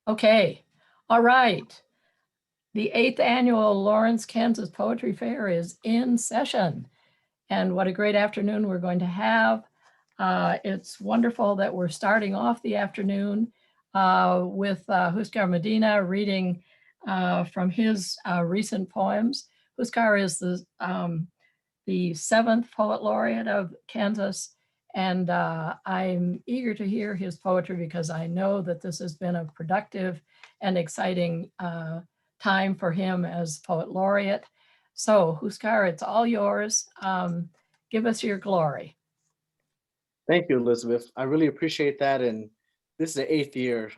Okay, all right. The 8th annual Lawrence, Kansas Poetry Fair is in session. And what a great afternoon we're going to have. It's wonderful that we're starting off the afternoon with Huascar Medina reading from his recent poems. Huascar is the 7th Poet Laureate of Kansas, and I'm eager to hear his poetry because I know that this has been a productive and exciting time for him as Poet Laureate. So, Huascar, it's all yours. Give us your glory. Thank you, Elizabeth. I really appreciate that. And this is the 8th year.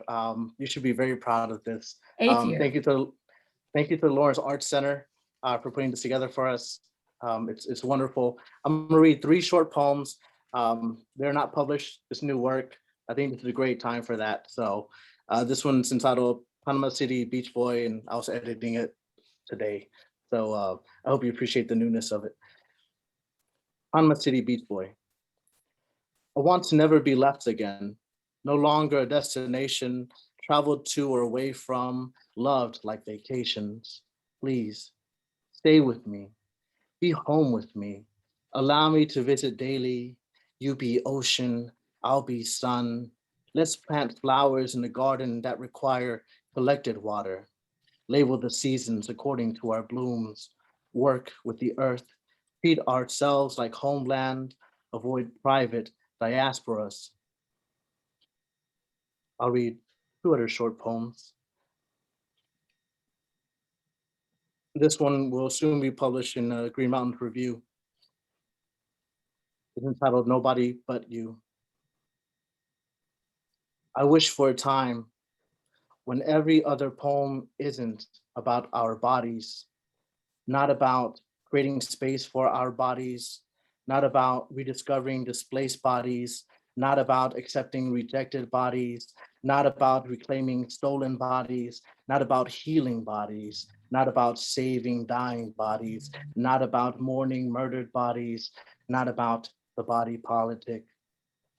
You should be very proud of this. 8th year. Thank you to the Lawrence Arts Center for putting this together for us. It's wonderful. I'm gonna read 3 short poems. They're not published. It's new work. I think this is a great time for that. So this one's entitled Panama City Beach Boy, and I was editing it today. So I hope you appreciate the newness of it. Panama City Beach Boy. I want to never be left again. No longer a destination, traveled to or away from, loved like vacations. Please, stay with me. Be home with me. Allow me to visit daily. You be ocean, I'll be sun. Let's plant flowers in the garden that require collected water. Label the seasons according to our blooms. Work with the earth. Treat ourselves like homeland. Avoid private diasporas. I'll read 2 other short poems. This one will soon be published in Green Mountain Review. It's entitled Nobody But You. I wish for a time when every other poem isn't about our bodies, not about creating space for our bodies, not about rediscovering displaced bodies, not about accepting rejected bodies, not about reclaiming stolen bodies, not about healing bodies, not about saving dying bodies, not about mourning murdered bodies, not about the body politic.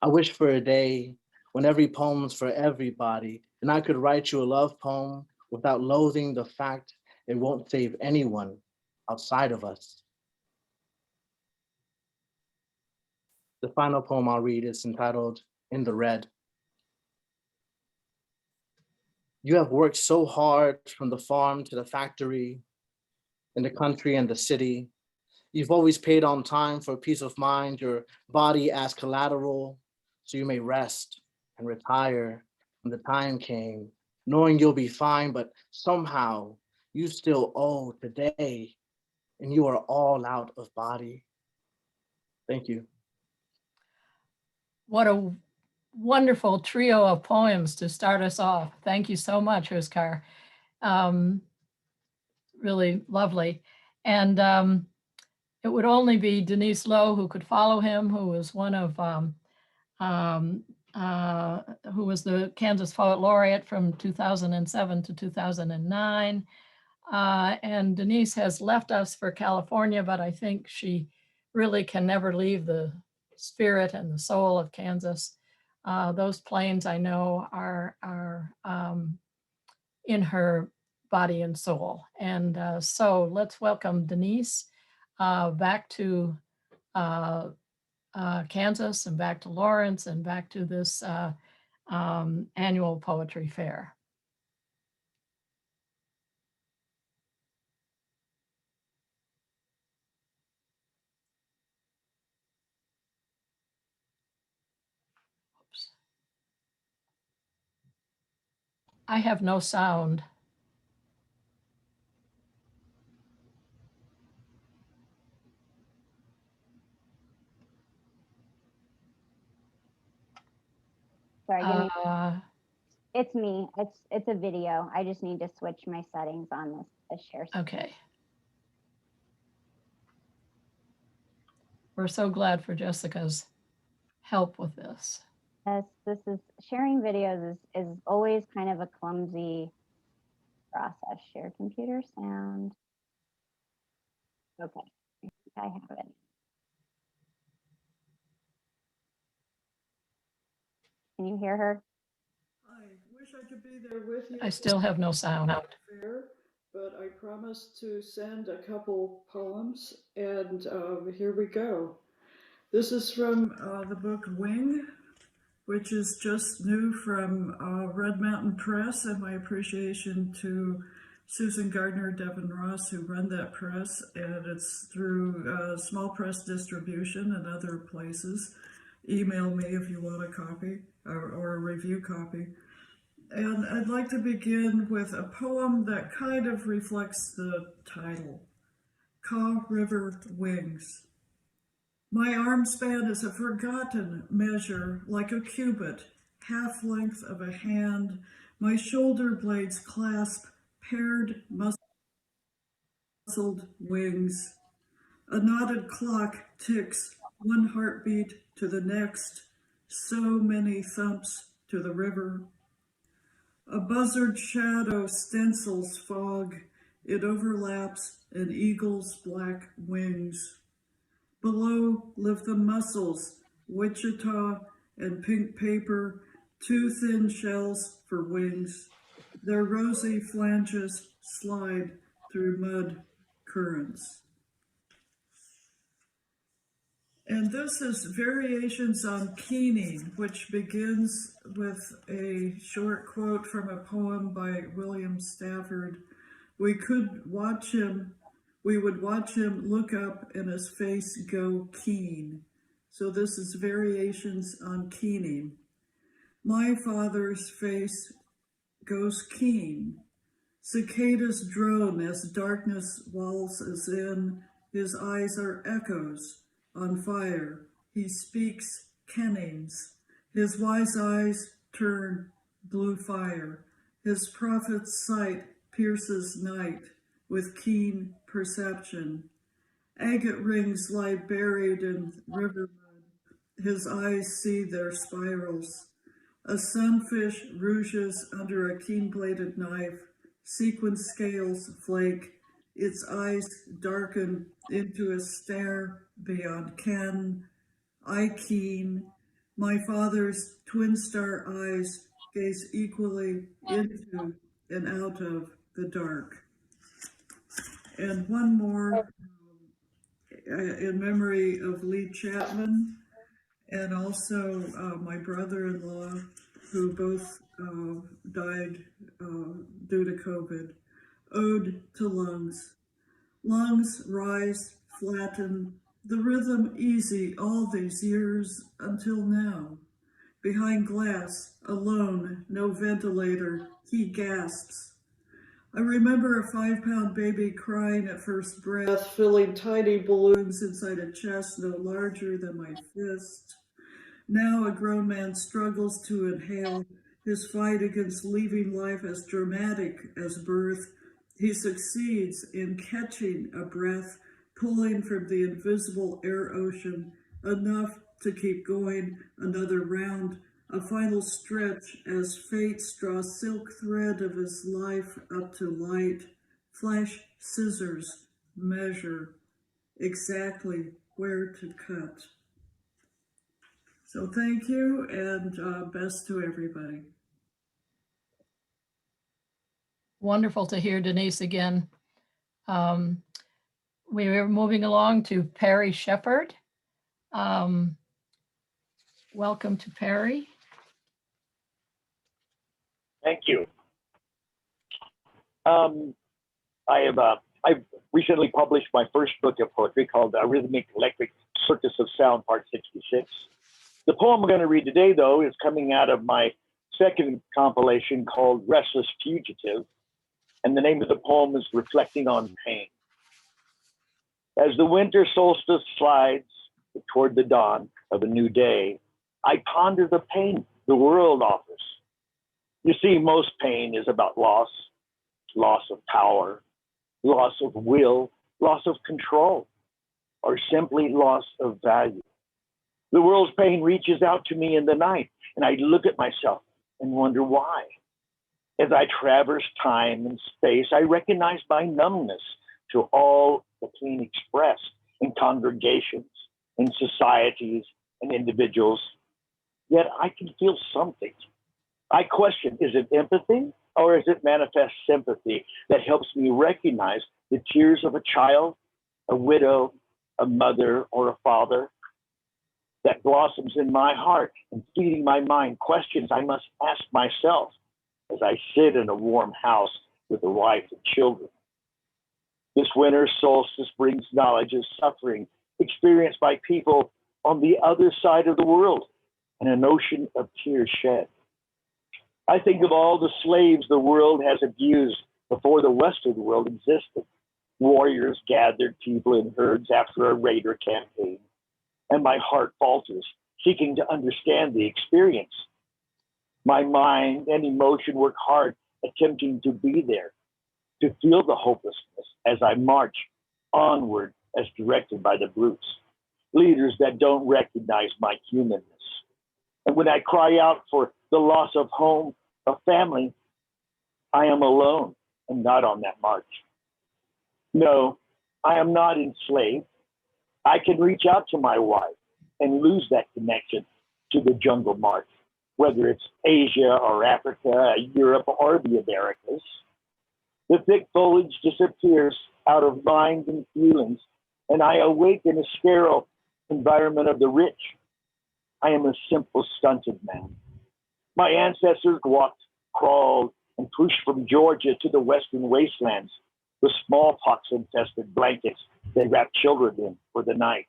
I wish for a day when every poem's for everybody, and I could write you a love poem without loathing the fact it won't save anyone outside of us. The final poem I'll read is entitled In the Red. You have worked so hard from the farm to the factory, in the country and the city. You've always paid on time for peace of mind, your body as collateral, so you may rest and retire when the time came, knowing you'll be fine, but somehow you still owe today, and you are all out of body. Thank you. What a wonderful trio of poems to start us off. Thank you so much, Huascar. Really lovely. And it would only be Denise Lowe who could follow him, who was one of, who was the Kansas Poet Laureate from 2007 to 2009. And Denise has left us for California, but I think she really can never leave the spirit and the soul of Kansas. Those plains I know are in her body and soul. And so let's welcome Denise back to Kansas and back to Lawrence and back to this annual poetry fair. Oops. I have no sound. Sorry, give me. It's me. It's a video. I just need to switch my settings on this share. Okay. We're so glad for Jessica's help with this. Yes, this is sharing videos is always kind of a clumsy process. Share computer sound. Okay, I think I have it. Can you hear her? I wish wish I could be there with you. I still have no sound. Fair, but I promised to send a couple poems, and here we go. This is from the book Wing, which is just new from Red Mountain Press, and my appreciation to Susan Gardner, Devin Ross, who run that press, and it's through Small Press Distribution and other places. Email me if you want a copy or a review copy. And I'd like to begin with a poem that kind of reflects the title, Kaw River Wings. My arm span is a forgotten measure, like a cubit, half length of a hand. My shoulder blades clasp paired muscled wings. A knotted clock ticks one heartbeat to the next, so many thumps to the river. A buzzard shadow stencils fog. It overlaps an eagle's black wings. Below live the mussels, Wichita and pink paper, two thin shells for wings. Their rosy flanges slide through mud currents. And this is Variations on Keening, which begins with a short quote from a poem by William Stafford. We would watch him look up and his face go keen. So this is Variations on Keening. My father's face goes keen. Cicadas drone as darkness waltzes in. His eyes are echoes on fire. He speaks kennings. His wise eyes turn blue fire. His prophet's sight pierces night with keen perception. Agate rings lie buried in river mud. His eyes see their spirals. A sunfish rouges under a keen-bladed knife. Sequin scales flake. Its eyes darken into a stare beyond ken. I keen. My father's twin star eyes gaze equally into and out of the dark. And one more in memory of Lee Chapman, and also my brother-in-law, who both died due to COVID. Ode to Lungs. Lungs rise, flatten, the rhythm easy all these years until now. Behind glass, alone, no ventilator, he gasps. I remember a 5-pound baby crying at first breath, filling tiny balloons inside a chest no larger than my fist. Now a grown man struggles to inhale, his fight against leaving life as dramatic as birth. He succeeds in catching a breath, pulling from the invisible air ocean, enough to keep going another round, a final stretch as fate draws silk thread of his life up to light. Flash scissors measure exactly where to cut. So thank you, and best to everybody. Wonderful to hear Denise again. We are moving along to Perry Shepard. Welcome to Perry. Thank you. I've recently published my first book of poetry called Rhythmic Electric Circus of Sound, Part 66. The poem I'm going to read today, though, is coming out of my second compilation called Restless Fugitive, and the name of the poem is Reflecting on Pain. As the winter solstice slides toward the dawn of a new day, I ponder the pain the world offers. You see, most pain is about loss, loss of power, loss of will, loss of control, or simply loss of value. The world's pain reaches out to me in the night, and I look at myself and wonder why. As I traverse time and space, I recognize my numbness to all the pain expressed in congregations, in societies, and individuals. Yet I can feel something, I question, is it empathy or is it manifest sympathy that helps me recognize the tears of a child, a widow, a mother, or a father that blossoms in my heart and feeding my mind questions I must ask myself as I sit in a warm house with a wife and children. This winter solstice brings knowledge of suffering experienced by people on the other side of the world and an ocean of tears shed. I think of all the slaves the world has abused before the Western world existed. Warriors gathered people in herds after a raider campaign, and my heart falters, seeking to understand the experience. My mind and emotion work hard, attempting to be there, to feel the hopelessness as I march onward as directed by the brutes, leaders that don't recognize my humanness. And when I cry out for the loss of home, of family, I am alone and not on that march. No, I am not enslaved. I can reach out to my wife and lose that connection to the jungle march, whether it's Asia or Africa, Europe, or the Americas. The thick foliage disappears out of mind and feelings, and I awake in a sterile environment of the rich. I am a simple, stunted man. My ancestors walked, crawled, and pushed from Georgia to the western wastelands with smallpox-infested blankets they wrapped children in for the night.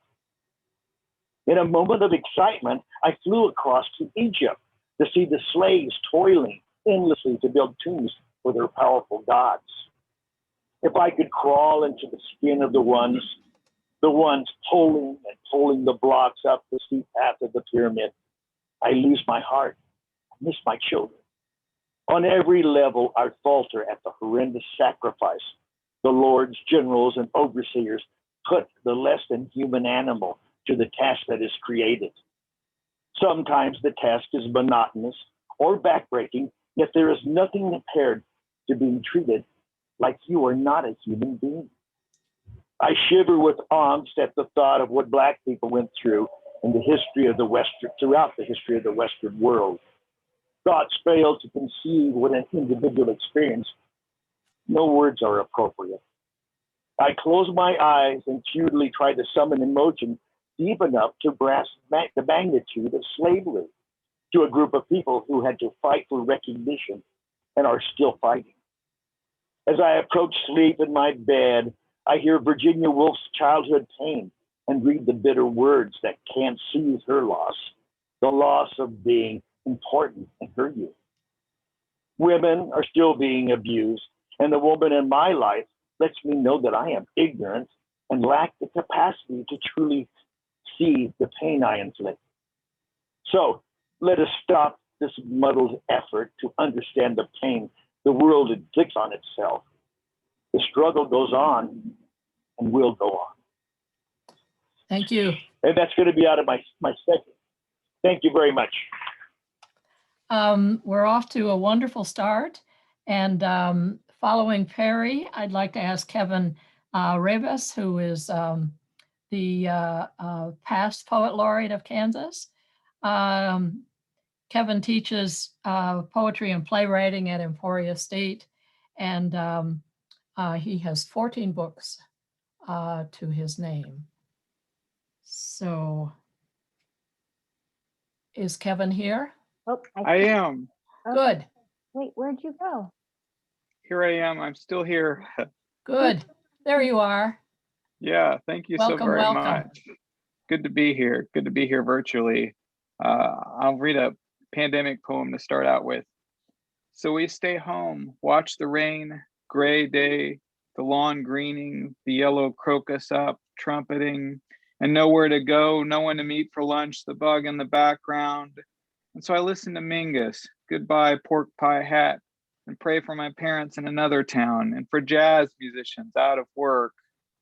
In a moment of excitement, I flew across to Egypt to see the slaves toiling endlessly to build tombs for their powerful gods. If I could crawl into the skin of the ones pulling the blocks up the steep path of the pyramid, I lose my heart. I miss my children. On every level, I falter at the horrendous sacrifice the lords, generals, and overseers put the less than human animal to the task that is created. Sometimes the task is monotonous or backbreaking, yet there is nothing compared to being treated like you are not a human being. I shiver with angst at the thought of what Black people went through in the history of the Western, throughout the history of the Western world. Thoughts fail to conceive what an individual experienced. No words are appropriate. I close my eyes and futilely try to summon emotion deep enough to grasp the magnitude of slavery to a group of people who had to fight for recognition and are still fighting. As I approach sleep in my bed, I hear Virginia Woolf's childhood pain and read the bitter words that can't soothe her loss, the loss of being important in her youth. Women are still being abused, and the woman in my life lets me know that I am ignorant and lack the capacity to truly see the pain I inflict. So let us stop this muddled effort to understand the pain the world inflicts on itself. The struggle goes on and will go on. Thank you. And that's going to be out of my second. Thank you very much. We're off to a wonderful start. And following Perry, I'd like to ask Kevin Rabas, who is the past Poet Laureate of Kansas. Kevin teaches poetry and playwriting at Emporia State, and he has 14 books to his name. So is Kevin here? Oh, I am. Okay. Good, Wait, where'd you go? Here I am. I'm still here. good. There you are. Yeah, thank you so Welcome, very welcome. much. Good to be here. Good to be here virtually. I'll read a pandemic poem to start out with. So we stay home, watch the rain, gray day, the lawn greening, the yellow crocus up, trumpeting, and nowhere to go, no one to meet for lunch, the bug in the background. And so I listen to Mingus, Goodbye Pork Pie Hat, and pray for my parents in another town, and for jazz musicians out of work,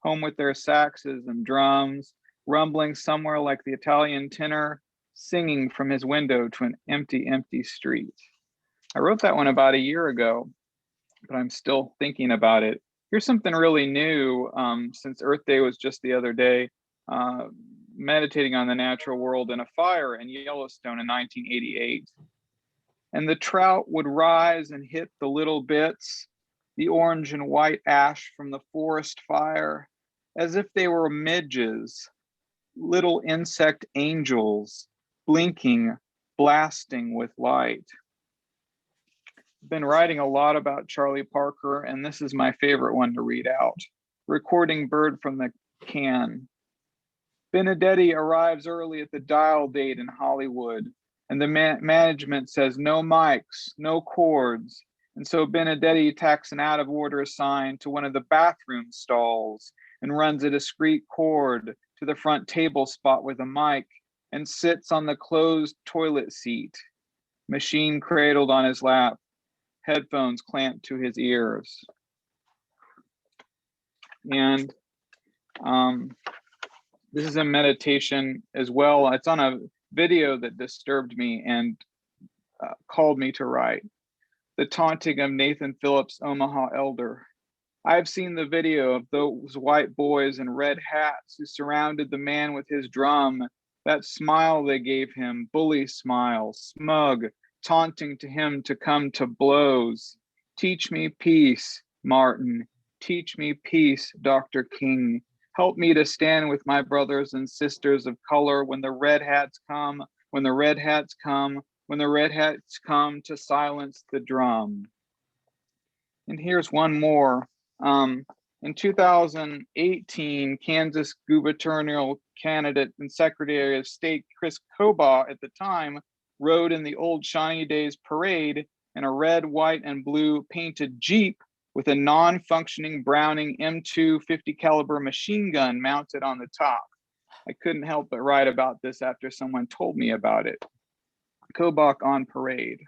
home with their saxes and drums, rumbling somewhere like the Italian tenor, singing from his window to an empty, empty street. I wrote that one about a year ago, but I'm still thinking about it. Here's something really new, since Earth Day was just the other day, meditating on the natural world in a fire in Yellowstone in 1988. and the trout would rise and hit the little bits, the orange and white ash from the forest fire, as if they were midges, little insect angels, blinking, blasting with light. I've been writing a lot about Charlie Parker, and this is my favorite one to read out. Recording Bird from the Can. Benedetti arrives early at the dial date in Hollywood, and the management says no mics, no cords. And so Benedetti tacks an out of order sign to one of the bathroom stalls and runs a discreet cord to the front table spot with a mic and sits on the closed toilet seat, machine cradled on his lap, headphones clamped to his ears. And this is a meditation as well. It's on a video that disturbed me and called me to write. The taunting of Nathan Phillips' Omaha elder. I've seen the video of those white boys in red hats who surrounded the man with his drum. That smile they gave him, bully smile, smug, taunting to him to come to blows. Teach me peace, Martin. Teach me peace, Dr. King. Help me to stand with my brothers and sisters of color when the red hats come, when the red hats come, when the red hats come to silence the drum. And here's one more. In 2018, Kansas gubernatorial candidate and Secretary of State Chris Kobach at the time rode in the old Shawnee Days parade in a red, white, and blue painted Jeep with a non-functioning Browning M2 50 caliber machine gun mounted on the top. I couldn't help but write about this after someone told me about it. Kobach on parade.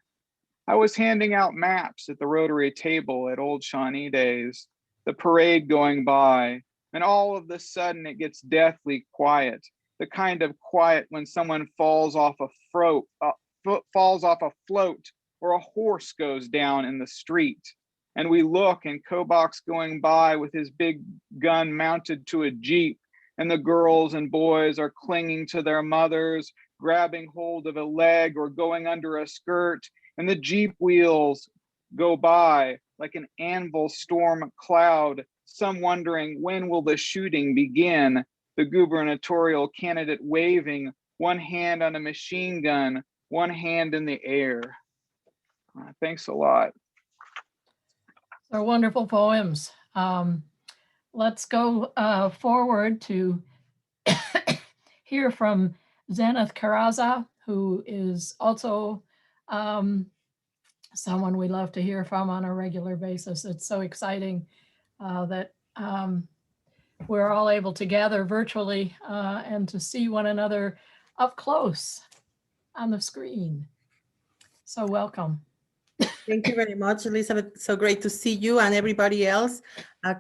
I was handing out maps at the Rotary table at Old Shawnee Days, the parade going by, and all of a sudden it gets deathly quiet, the kind of quiet when someone falls off a float or a horse goes down in the street. And we look and Kobach's going by with his big gun mounted to a Jeep, and the girls and boys are clinging to their mothers, grabbing hold of a leg or going under a skirt, and the Jeep wheels go by like an anvil storm cloud, some wondering when will the shooting begin, the gubernatorial candidate waving, one hand on a machine gun, one hand in the air. Thanks a lot. They're wonderful poems. Let's go forward to hear from Xanath Caraza, who is also someone we love to hear from on a regular basis. It's so exciting that we're all able to gather virtually and to see one another up close on the screen. So welcome. Thank you very much, Elizabeth. So great to see you and everybody else,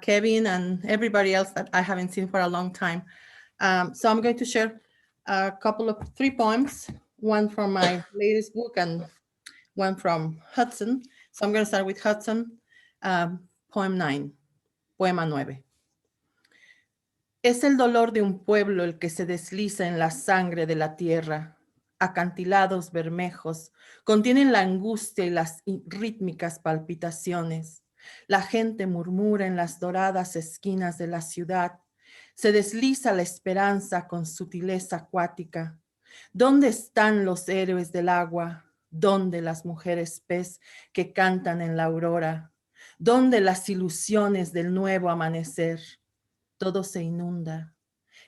Kevin and everybody else that I haven't seen for a long time. So I'm going to share a couple of 3 poems, one from my latest book and one from Hudson. So I'm going to start with Hudson, poem 9, poema 9. Es el dolor de un pueblo el que se desliza en la sangre de la tierra. Acantilados bermejos contienen la angustia y las rítmicas palpitaciones. La gente murmura en las doradas esquinas de la ciudad. Se desliza la esperanza con sutileza acuática. ¿Dónde están los héroes del agua? ¿Dónde las mujeres pez que cantan en la aurora? ¿Dónde las ilusiones del nuevo amanecer? Todo se inunda.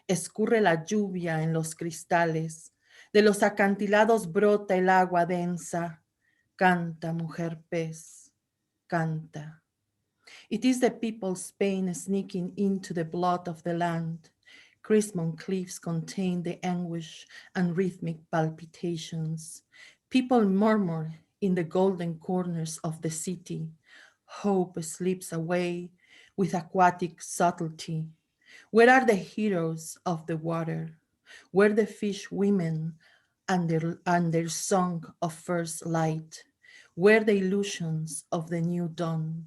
Escurre la lluvia en los cristales. De los acantilados brota el agua densa. Canta, mujer pez, canta. It is the people's pain sneaking into the blood of the land. Crismon cliffs contain the anguish and rhythmic palpitations. People murmur in the golden corners of the city. Hope slips away with aquatic subtlety. Where are the heroes of the water? Where the fish women and their song of first light? Where the illusions of the new dawn?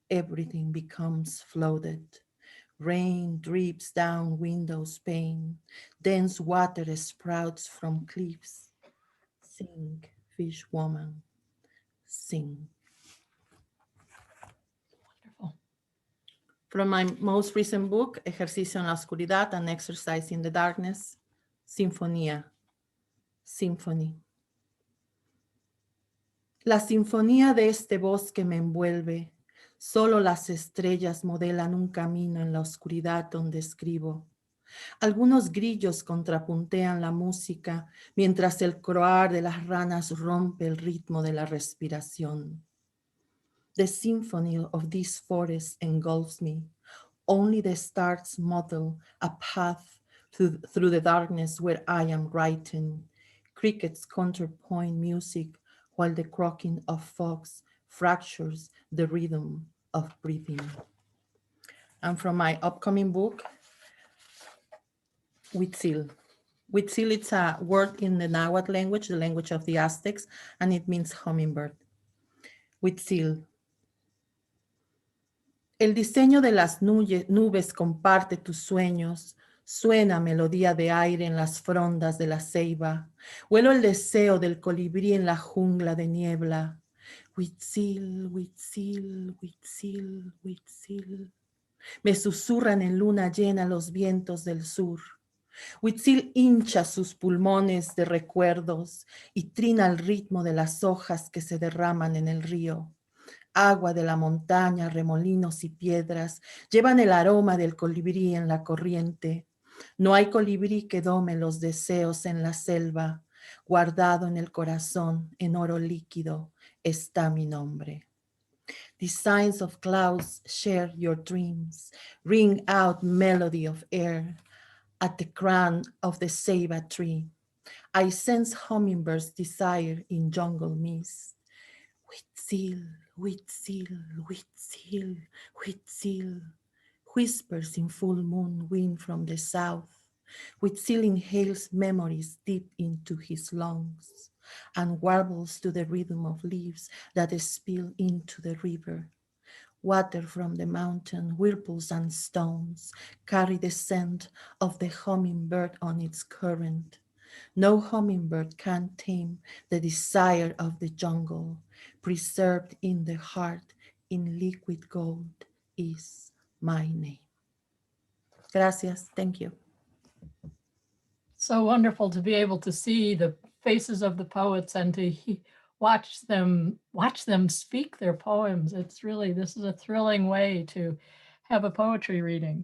Everything becomes flooded. Rain drips down windows pane. Dense water sprouts from cliffs. Sing, fish woman, sing. Wonderful. From my most recent book, Ejercicio en la Oscuridad, An Exercise in the Darkness, Sinfonía, Symphony. La sinfonía de este bosque me envuelve. Solo las estrellas modelan un camino en la oscuridad donde escribo. Algunos grillos contrapuntean la música mientras el croar de las ranas rompe el ritmo de la respiración. The symphony of this forest engulfs me. Only the stars model a path through the darkness where I am writing. Crickets counterpoint music while the croaking of frogs fractures the rhythm of breathing. And from my upcoming book, Huitzil. Huitzil, it's a word in the Nahuatl language, the language of the Aztecs, and it means hummingbird. Huitzil. El diseño de las nubes comparte tus sueños. Suena melodía de aire en las frondas de la ceiba. Huelo el deseo del colibrí en la jungla de niebla. Huitzil, Huitzil, Huitzil, Huitzil. Me susurran en luna llena los vientos del sur. Huitzil hincha sus pulmones de recuerdos y trina al ritmo de las hojas que se derraman en el río. Agua de la montaña, remolinos y piedras llevan el aroma del colibrí en la corriente. No hay colibrí que dome los deseos en la selva. Guardado en el corazón, en oro líquido, está mi nombre. The signs of clouds share your dreams. Ring out melody of air. At the crown of the ceiba tree, I sense hummingbirds' desire in jungle mist. Huitzil, Huitzil, Huitzil, Huitzil, whispers in full moon wind from the south. Huitzil inhales memories deep into his lungs and warbles to the rhythm of leaves that spill into the river. Water from the mountain, whirlpools and stones carry the scent of the hummingbird on its current. No hummingbird can tame the desire of the jungle. Preserved in the heart, in liquid gold, is my name. Gracias, thank you. So wonderful to be able to see the faces of the poets and to watch them speak their poems. It's really, this is a thrilling way to have a poetry reading.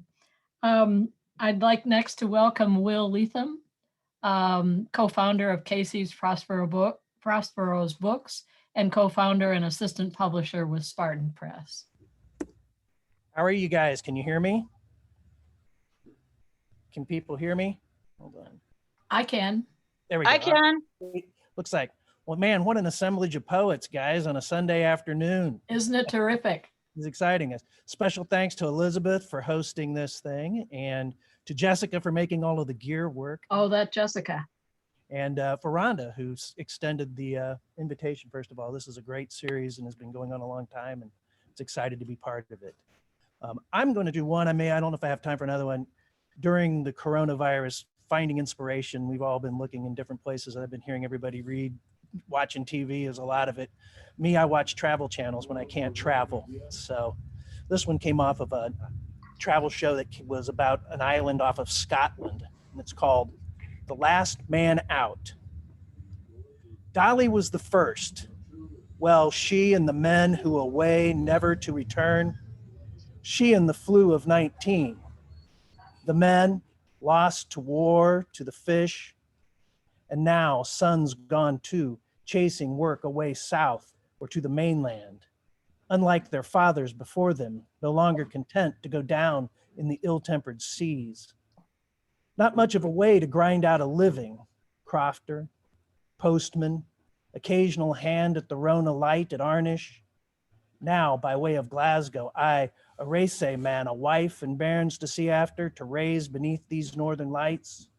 I'd like next to welcome Will Leatham, co-founder of Casey's Prospero's Books and co-founder and assistant publisher with Spartan Press. How are you guys? Can you hear me? Can people hear me? Hold on. I can. There we go. I can. Looks like, well, man, what an assemblage of poets, guys, on a Sunday afternoon. Isn't it terrific? It's exciting. Special thanks to Elizabeth for hosting this thing and to Jessica for making all of the gear work. Oh, that Jessica. And for Rhonda, who's extended the invitation, first of all. This is a great series and has been going on a long time, and it's excited to be part of it. I'm going to do one. I don't know if I have time for another one. During the coronavirus, finding inspiration, we've all been looking in different places. I've been hearing everybody read. Watching TV is a lot of it. Me, I watch travel channels when I can't travel. So this one came off of a travel show that was about an island off of Scotland. And it's called The Last Man Out. Dolly was the first. Well, she and the men who away never to return. She and the flu of 19. The men lost to war, to the fish. And now sons gone too, chasing work away south or to the mainland. Unlike their fathers before them, no longer content to go down in the ill-tempered seas. Not much of a way to grind out a living. Crofter, postman, occasional hand at the Rona light at Arnish. Now, by way of Glasgow, I, a race man, a wife and bairns to see after, to raise beneath these northern lights.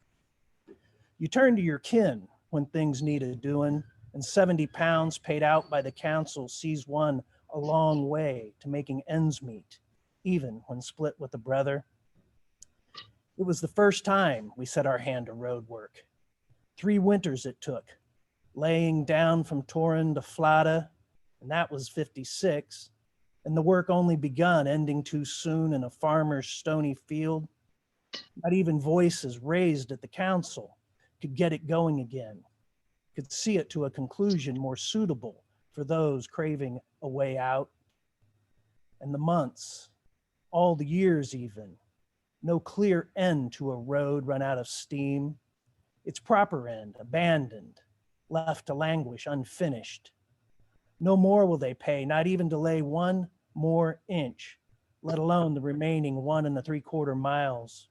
You turn to your kin when things need a doing, and 70 pounds paid out by the council sees one a long way to making ends meet, even when split with a brother. It was the first time we set our hand to road work. 3 winters it took, laying down from Torrin to Flada, and that was 56, and the work only begun, ending too soon in a farmer's stony field. Not even voices raised at the council could get it going again, could see it to a conclusion more suitable for those craving a way out. And the months, all the years even, no clear end to a road run out of steam, its proper end abandoned, left to languish unfinished. No more will they pay, not even delay 1 more inch, let alone the remaining 1 3/4 miles.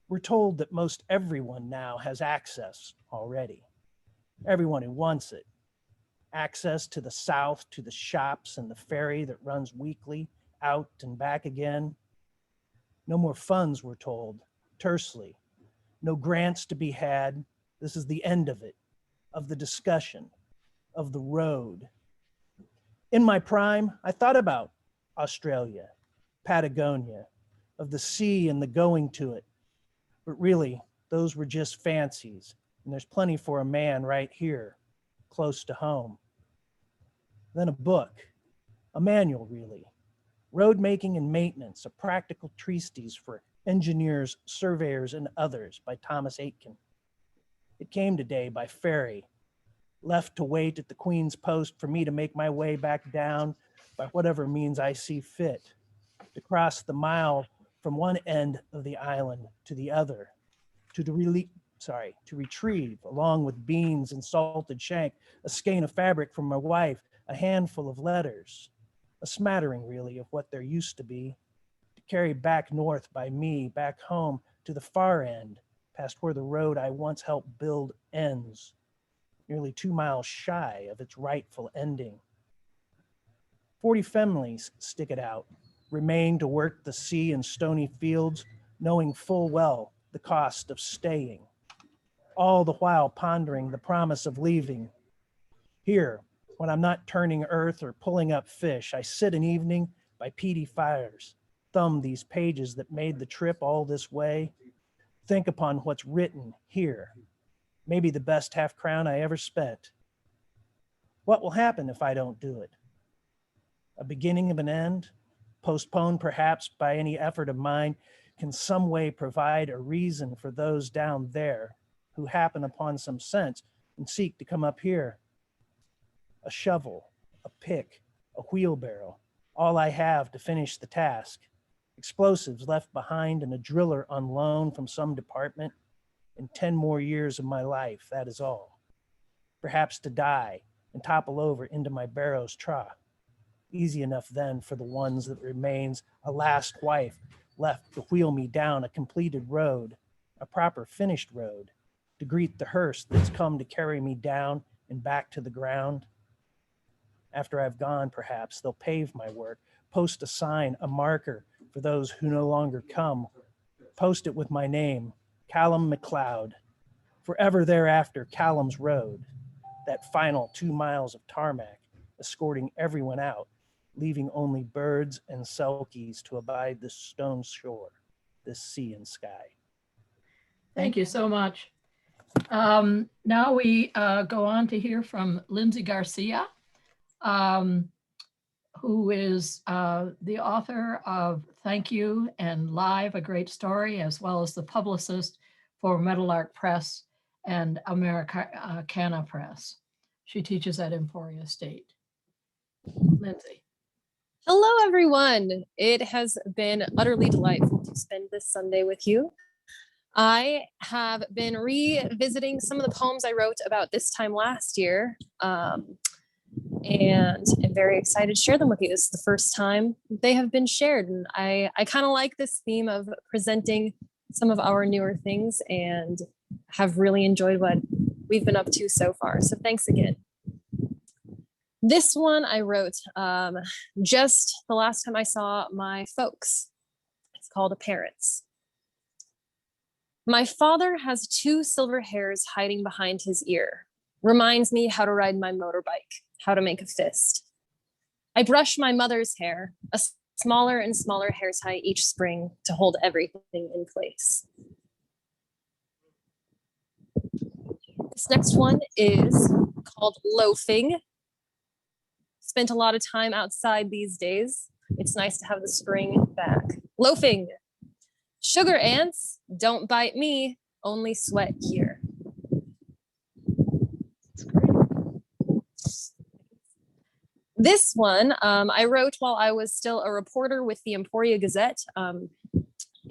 We're told that most everyone now has access already. Everyone who wants it. Access to the south, to the shops and the ferry that runs weekly out and back again. No more funds, we're told, tersely. No grants to be had. This is the end of it, of the discussion, of the road. In my prime, I thought about Australia, Patagonia, of the sea and the going to it. But really, those were just fancies, and there's plenty for a man right here, close to home. Then a book, a manual really, road making and maintenance, a practical treatise for engineers, surveyors, and others by Thomas Aitken. It came today by ferry, left to wait at the Queen's Post for me to make my way back down by whatever means I see fit, to cross the mile from one end of the island to the other, to retrieve, along with beans and salted shank, a skein of fabric from my wife, a handful of letters, a smattering really of what there used to be, to carry back north by me, back home to the far end, past where the road I once helped build ends, nearly 2 miles shy of its rightful ending. 40 families stick it out, remain to work the sea and stony fields, knowing full well the cost of staying, all the while pondering the promise of leaving. Here, when I'm not turning earth or pulling up fish, I sit an evening by peaty fires, thumb these pages that made the trip all this way, think upon what's written here, maybe the best half-crown I ever spent. What will happen if I don't do it? A beginning of an end, postponed perhaps by any effort of mine, can some way provide a reason for those down there who happen upon some sense and seek to come up here. A shovel, a pick, a wheelbarrow, all I have to finish the task. Explosives left behind and a driller on loan from some department. In 10 more years of my life, that is all. Perhaps to die and topple over into my barrow's trough. Easy enough then for the ones that remains a last wife left to wheel me down a completed road, a proper finished road, to greet the hearse that's come to carry me down and back to the ground. After I've gone, perhaps they'll pave my work, post a sign, a marker for those who no longer come, post it with my name, Callum McLeod, forever thereafter Callum's Road, that final 2 miles of tarmac, escorting everyone out, leaving only birds and selkies to abide this stone shore, this sea and sky. Thank you so much. Now we go on to hear from Lindsay Garcia, who is the author of Thank You and Live, A Great Story, as well as the publicist for Meadowlark Press and Americana Press. She teaches at Emporia State. Lindsay. Hello, everyone. It has been utterly delightful to spend this Sunday with you. I have been revisiting some of the poems I wrote about this time last year, and I'm very excited to share them with you. This is the first time they have been shared, and I kind of like this theme of presenting some of our newer things and have really enjoyed what we've been up to so far. So thanks again. This one I wrote just the last time I saw my folks. It's called Appearance. My father has 2 silver hairs hiding behind his ear. Reminds me how to ride my motorbike, how to make a fist. I brush my mother's hair, a smaller and smaller hair tie each spring to hold everything in place. This next one is called Loafing. Spent a lot of time outside these days. It's nice to have the spring back. Loafing. Sugar ants, don't bite me, only sweat here. That's great. This one I wrote while I was still a reporter with the Emporia Gazette.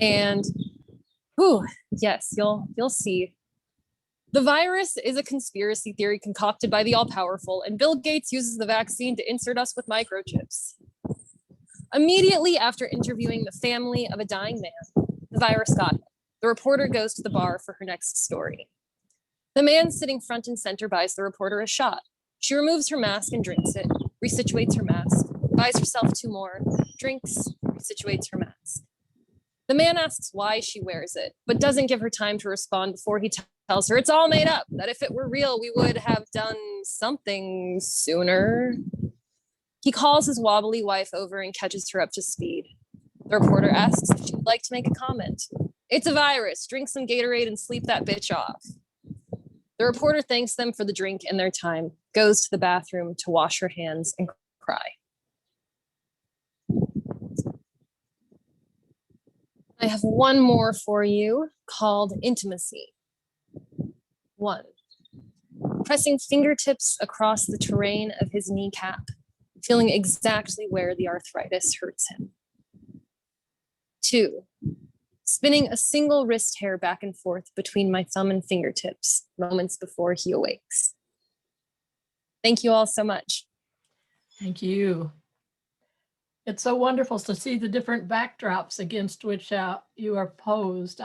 And yes, you'll see. The virus is a conspiracy theory concocted by the all-powerful, and Bill Gates uses the vaccine to insert us with microchips. Immediately after interviewing the family of a dying man, the virus got him. The reporter goes to the bar for her next story. The man sitting front and center buys the reporter a shot. She removes her mask and drinks it, resituates her mask, buys herself 2 more, drinks, resituates her mask. The man asks why she wears it, but doesn't give her time to respond before he tells her it's all made up, that if it were real, we would have done something sooner. He calls his wobbly wife over and catches her up to speed. The reporter asks if she would like to make a comment. It's a virus, drink some Gatorade and sleep that bitch off. The reporter thanks them for the drink and their time, goes to the bathroom to wash her hands and cry. I have one more for you called Intimacy. 1. Pressing fingertips across the terrain of his kneecap, feeling exactly where the arthritis hurts him. 2. Spinning a single wrist hair back and forth between my thumb and fingertips, moments before he awakes. Thank you all so much. Thank you. It's so wonderful to see the different backdrops against which you are posed.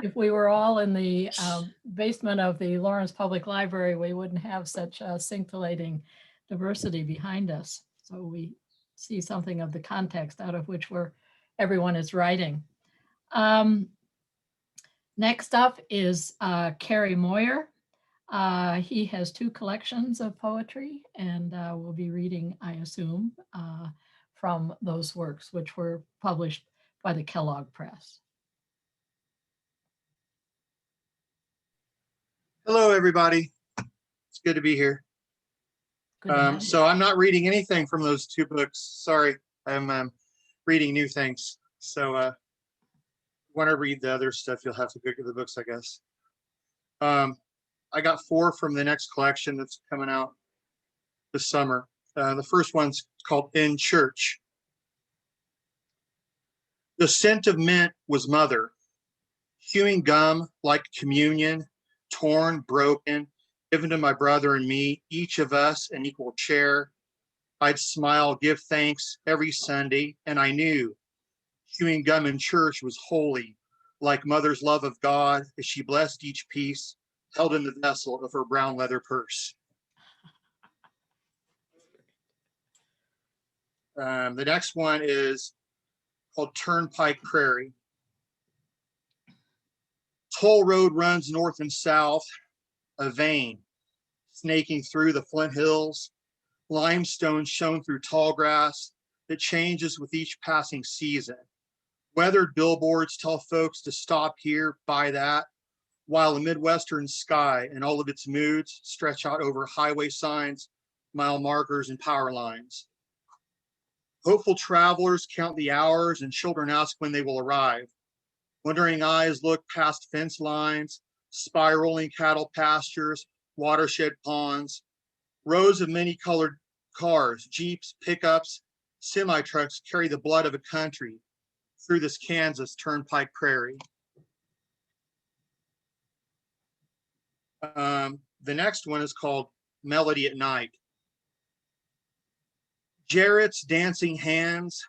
If we were all in the basement of the Lawrence Public Library, we wouldn't have such scintillating diversity behind us. So we see something of the context out of which everyone is writing. Next up is Kerry Moyer. He has 2 collections of poetry and will be reading, I assume, from those works, which were published by the Kellogg Press. Hello, everybody. It's good to be here. So I'm not reading anything from those 2 books. Sorry, I'm reading new things. So want to read the other stuff, you'll have to go get the books, I guess. I got 4 from the next collection that's coming out this summer. The first one's called In Church. The scent of mint was mother, hewing gum like communion, torn, broken, given to my brother and me, each of us an equal share. I'd smile, give thanks every Sunday, and I knew chewing gum in church was holy, like mother's love of God as she blessed each piece held in the vessel of her brown leather purse. The next one is called Turnpike Prairie. Toll road runs north and south, a vein snaking through the Flint Hills, limestone shown through tall grass that changes with each passing season. Weathered billboards tell folks to stop here, buy that, while the Midwestern sky and all of its moods stretch out over highway signs, mile markers, and power lines. Hopeful travelers count the hours and children ask when they will arrive. Wondering eyes look past fence lines, spiraling cattle pastures, watershed ponds, rows of many colored cars, Jeeps, pickups, semi-trucks carry the blood of a country through this Kansas turnpike prairie. The next one is called Melody at Night. Jarrett's dancing hands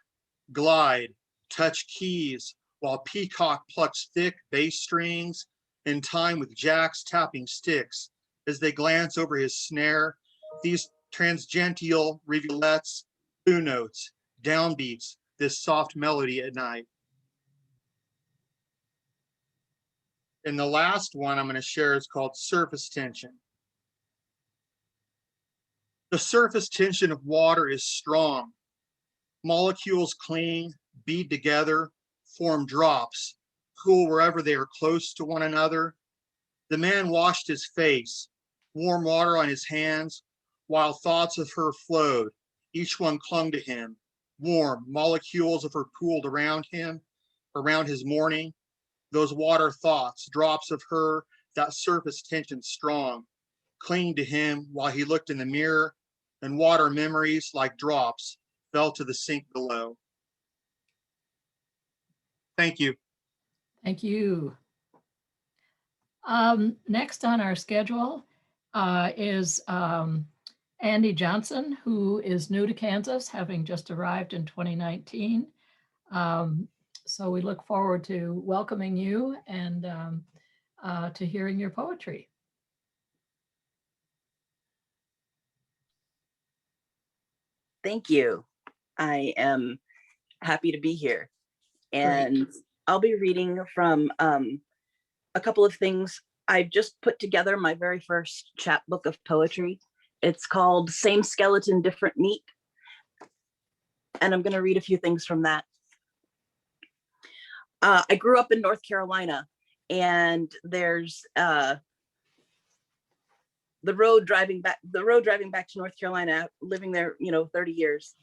glide, touch keys, while Peacock plucks thick bass strings in time with Jack's tapping sticks as they glance over his snare. These transgential rivulets, blue notes, downbeats, this soft melody at night. And the last one I'm going to share is called Surface Tension. The surface tension of water is strong. Molecules cling, bead together, form drops, cool wherever they are close to one another. The man washed his face, warm water on his hands, while thoughts of her flowed, Each one clung to him. Warm molecules of her pooled around him, around his morning. Those water thoughts, drops of her, that surface tension strong, clinging to him while he looked in the mirror, and water memories like drops fell to the sink below. Thank you. Thank you. Next on our schedule is Ande Johnson, who is new to Kansas, having just arrived in 2019. So we look forward to welcoming you and to hearing your poetry. Thank you. I am happy to be here. And Great. I'll be reading from a couple of things. I've just put together my very first chapbook of poetry. It's called Same Skeleton, Different Meat. And I'm going to read a few things from that. I grew up in North Carolina, and there's the road driving back to North Carolina, living there, 30 years.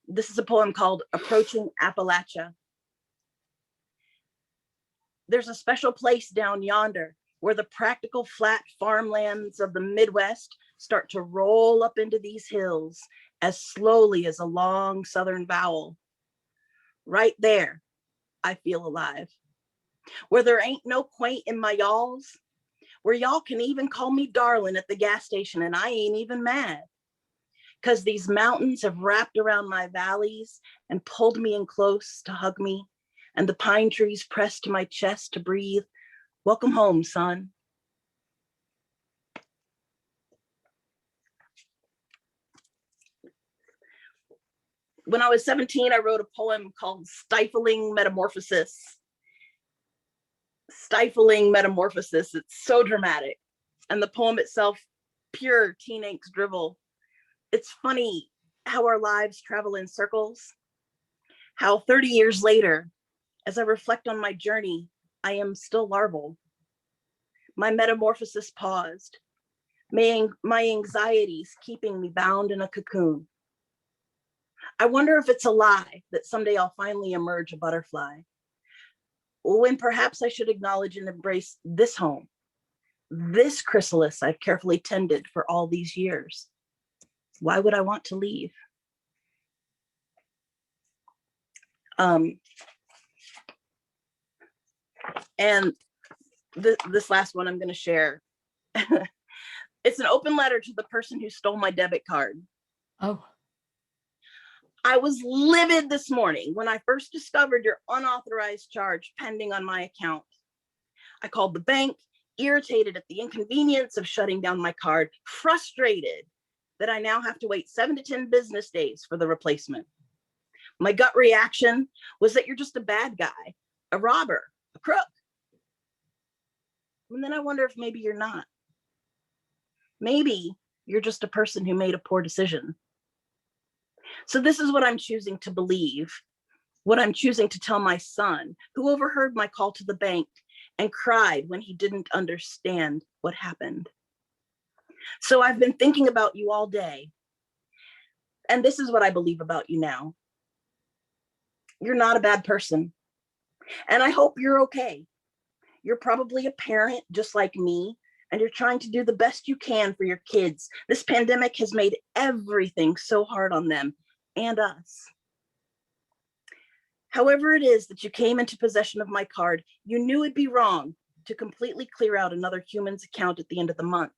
This is a poem called Approaching Appalachia. There's a special place down yonder where the practical flat farmlands of the Midwest start to roll up into these hills as slowly as a long Southern vowel. Right there, I feel alive. Where there ain't no quaint in my y'alls, where y'all can even call me darling at the gas station and I ain't even mad. Because these mountains have wrapped around my valleys and pulled me in close to hug me, and the pine trees pressed to my chest to breathe. Welcome home, son. When I was 17, I wrote a poem called Stifling Metamorphosis. Stifling Metamorphosis, it's so dramatic. And the poem itself, pure teen angst drivel. It's funny how our lives travel in circles, how 30 years later, as I reflect on my journey, I am still larval. My metamorphosis paused, my anxieties keeping me bound in a cocoon. I wonder if it's a lie that someday I'll finally emerge a butterfly, when perhaps I should acknowledge and embrace this home, this chrysalis I've carefully tended for all these years. Why would I want to leave? And this last one I'm going to share. It's an open letter to the person who stole my debit card. Oh. I was livid this morning when I first discovered your unauthorized charge pending on my account. I called the bank, irritated at the inconvenience of shutting down my card, frustrated that I now have to wait 7 to 10 business days for the replacement. My gut reaction was that you're just a bad guy, a robber, a crook. And then I wonder if maybe you're not. Maybe you're just a person who made a poor decision. So this is what I'm choosing to believe, what I'm choosing to tell my son, who overheard my call to the bank and cried when he didn't understand what happened. So I've been thinking about you all day, and this is what I believe about you now. You're not a bad person, and I hope you're okay. You're probably a parent just like me, and you're trying to do the best you can for your kids. This pandemic has made everything so hard on them and us. However it is that you came into possession of my card, you knew it'd be wrong to completely clear out another human's account at the end of the month.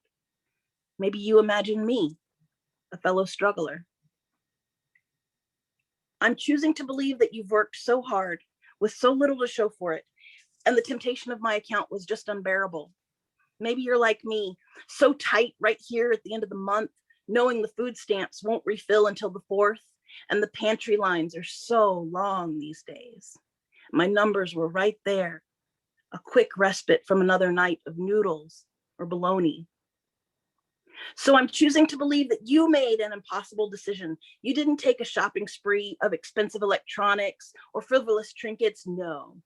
Maybe you imagine me, a fellow struggler. I'm choosing to believe that you've worked so hard with so little to show for it, and the temptation of my account was just unbearable. Maybe you're like me, so tight right here at the end of the month, knowing the food stamps won't refill until the 4th, and the pantry lines are so long these days. My numbers were right there, a quick respite from another night of noodles or bologna. So I'm choosing to believe that you made an impossible decision. You didn't take a shopping spree of expensive electronics or frivolous trinkets, no.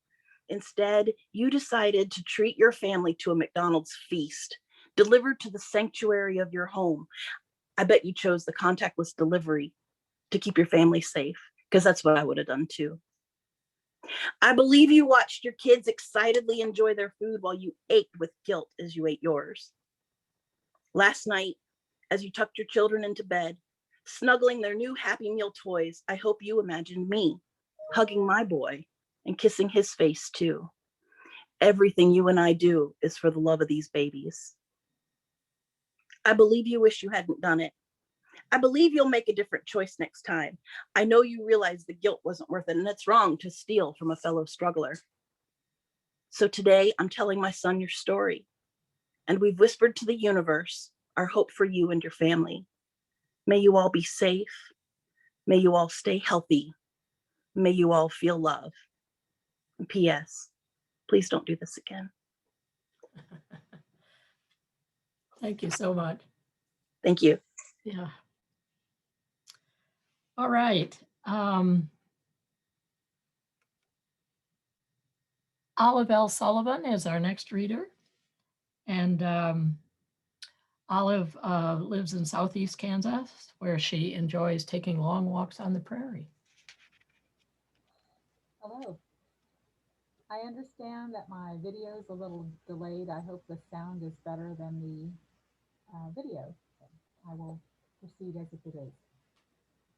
Instead, you decided to treat your family to a McDonald's feast, delivered to the sanctuary of your home. I bet you chose the contactless delivery to keep your family safe, because that's what I would have done too. I believe you watched your kids excitedly enjoy their food while you ached with guilt as you ate yours. Last night, as you tucked your children into bed, snuggling their new Happy Meal toys, I hope you imagined me hugging my boy and kissing his face too. Everything you and I do is for the love of these babies. I believe you wish you hadn't done it. I believe you'll make a different choice next time. I know you realize the guilt wasn't worth it, and it's wrong to steal from a fellow struggler. So today I'm telling my son your story, and we've whispered to the universe our hope for you and your family. May you all be safe. May you all stay healthy. May you all feel love. And P.S. Please don't do this again. Thank you so much. Thank you. Yeah. All right. Olivel Sullivan is our next reader. And Olive lives in Southeast Kansas, where she enjoys taking long walks on the prairie. Hello. I understand that my video is a little delayed. I hope the sound is better than the video. So I will proceed as if it is.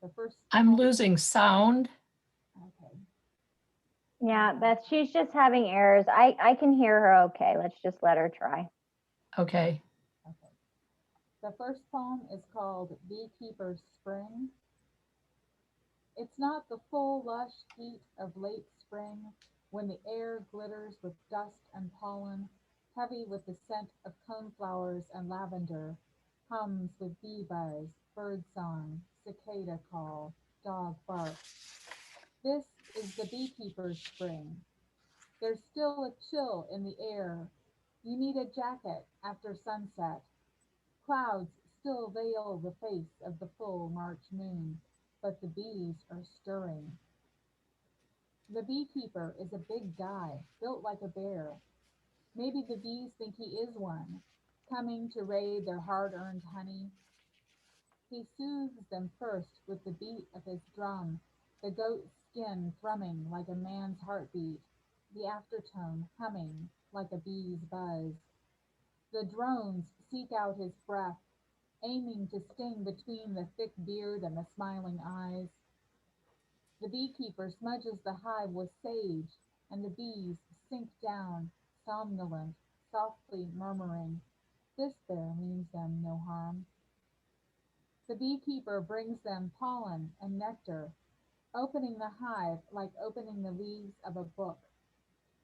The first. I'm losing sound. Okay. Yeah, Beth, she's just having errors. I can hear her okay. Let's just let her try. Okay. Okay. The first poem is called Beekeeper Spring. It's not the full lush heat of late spring, when the air glitters with dust and pollen, heavy with the scent of coneflowers and lavender, hums with bee buzz, bird song, cicada call, dog bark. This is the beekeeper's spring. There's still a chill in the air. You need a jacket after sunset. Clouds still veil the face of the full March moon, but the bees are stirring. The beekeeper is a big guy, built like a bear. Maybe the bees think he is one, coming to raid their hard-earned honey. He soothes them first with the beat of his drum, the goat skin thrumming like a man's heartbeat, the aftertone humming like a bee's buzz. The drones seek out his breath, aiming to sting between the thick beard and the smiling eyes. The beekeeper smudges the hive with sage, and the bees sink down, somnolent, softly murmuring, "This bear means them no harm." The beekeeper brings them pollen and nectar, opening the hive like opening the leaves of a book,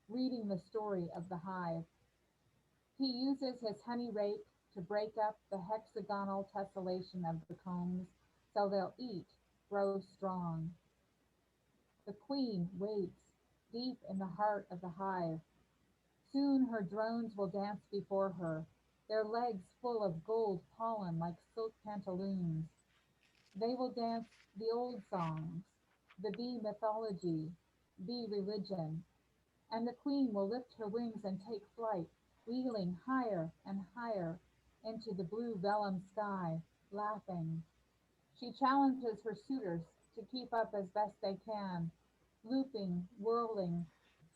reading the story of the hive. He uses his honey rake to break up the hexagonal tessellation of the combs so they'll eat, grow strong. The queen waits, deep in the heart of the hive. Soon her drones will dance before her, their legs full of gold pollen like silk pantaloons. They will dance the old songs, the bee mythology, bee religion, and the queen will lift her wings and take flight, wheeling higher and higher into the blue vellum sky, laughing. She challenges her suitors to keep up as best they can, looping, whirling,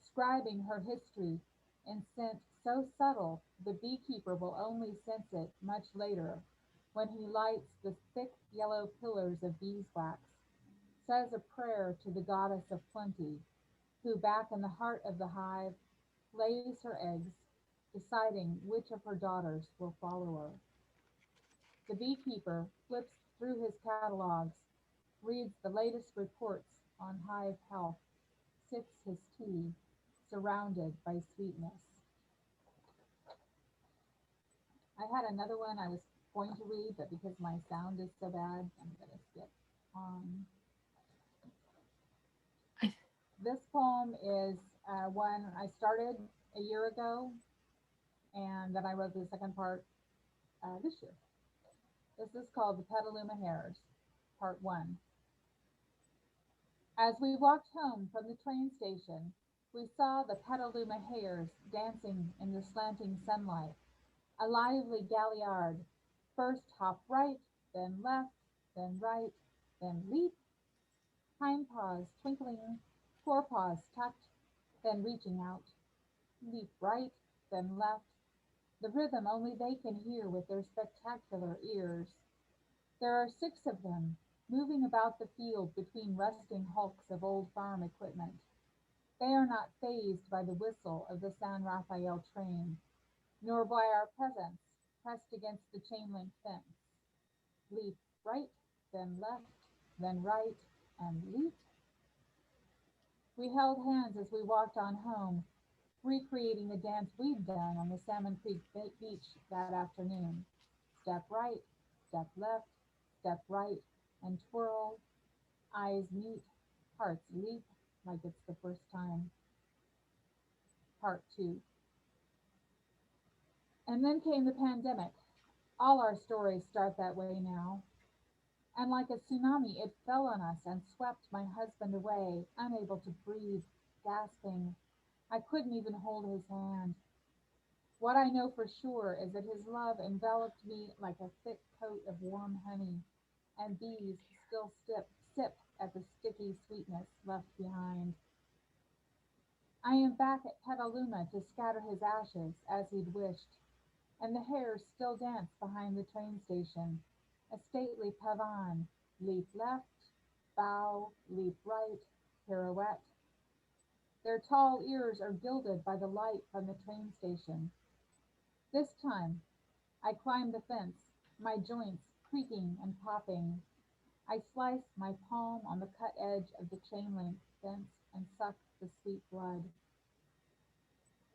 scribing her history in scent so subtle the beekeeper will only sense it much later, when he lights the thick yellow pillars of beeswax, says a prayer to the goddess of plenty, who back in the heart of the hive lays her eggs, deciding which of her daughters will follow her. The beekeeper flips through his catalogs, reads the latest reports on hive health, sips his tea, surrounded by sweetness. I had another one I was going to read, but because my sound is so bad, I'm going to skip on. This poem is one I started a year ago, and then I wrote the second part this year. This is called The Petaluma Hares, Part 1. As we walked home from the train station, we saw the Petaluma hares dancing in the slanting sunlight. A lively galliard, first hop right, then left, then right, then leap hind paws twinkling, forepaws tucked, then reaching out. Leap right, then left, the rhythm only they can hear with their spectacular ears. There are 6 of them, moving about the field between rusting hulks of old farm equipment. They are not fazed by the whistle of the San Rafael train, nor by our presence pressed against the chain-link fence. Leap right, then left, then right, and leap. We held hands as we walked on home, recreating the dance we'd done on the Salmon Creek beach that afternoon. Step right, step left, step right, and twirl. Eyes meet, hearts leap like it's the first time. Part 2. And then came the pandemic. All our stories start that way now. And like a tsunami, it fell on us and swept my husband away, unable to breathe, gasping. I couldn't even hold his hand. What I know for sure is that his love enveloped me like a thick coat of warm honey, and bees still sip at the sticky sweetness left behind. I am back at Petaluma to scatter his ashes as he'd wished, and the hares still dance behind the train station, a stately pavane, leap left, bow, leap right, pirouette. Their tall ears are gilded by the light from the train station. This time, I climb the fence, my joints creaking and popping. I slice my palm on the cut edge of the chain-link fence and suck the sweet blood.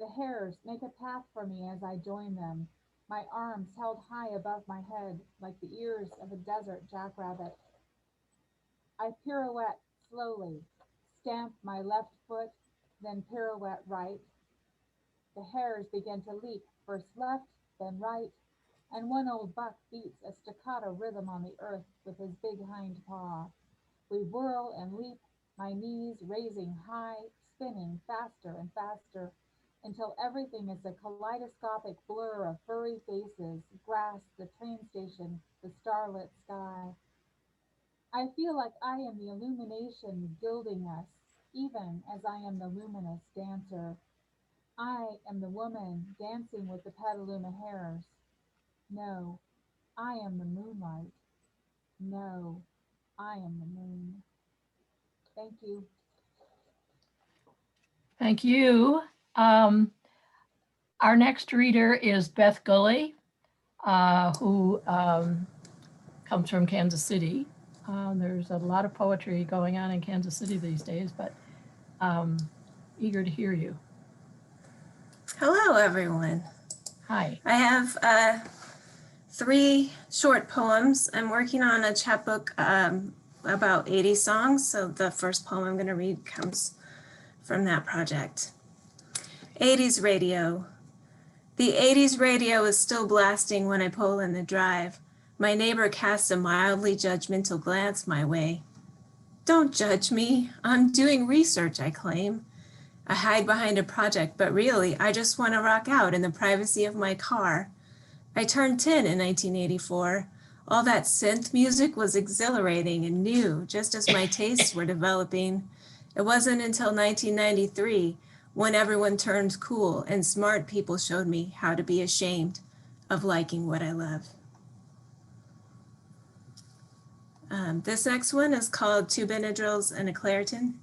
The hares make a path for me as I join them, my arms held high above my head like the ears of a desert jackrabbit. I pirouette slowly, stamp my left foot, then pirouette right. The hares begin to leap, first left, then right, and one old buck beats a staccato rhythm on the earth with his big hind paw. We whirl and leap, my knees raising high, spinning faster and faster, until everything is a kaleidoscopic blur of furry faces, grass, the train station, the starlit sky. I feel like I am the illumination gilding us, even as I am the luminous dancer. I am the woman dancing with the Petaluma hares. No, I am the moonlight. No, I am the moon. Thank you. Thank you. Our next reader is Beth Gully, who comes from Kansas City. There's a lot of poetry going on in Kansas City these days, but eager to hear you. Hello, everyone. Hi. I have 3 short poems. I'm working on a chapbook about 80 songs, so the first poem I'm going to read comes from that project. 80s radio. The 80s radio is still blasting when I pull in the drive. My neighbor casts a mildly judgmental glance my way. Don't judge me. I'm doing research, I claim. I hide behind a project, but really, I just want to rock out in the privacy of my car. I turned 10 in 1984. All that synth music was exhilarating and new, just as my tastes were developing. It wasn't until 1993 when everyone turned cool and smart people showed me how to be ashamed of liking what I love. This next one is called 2 Benadryls and a Claritin.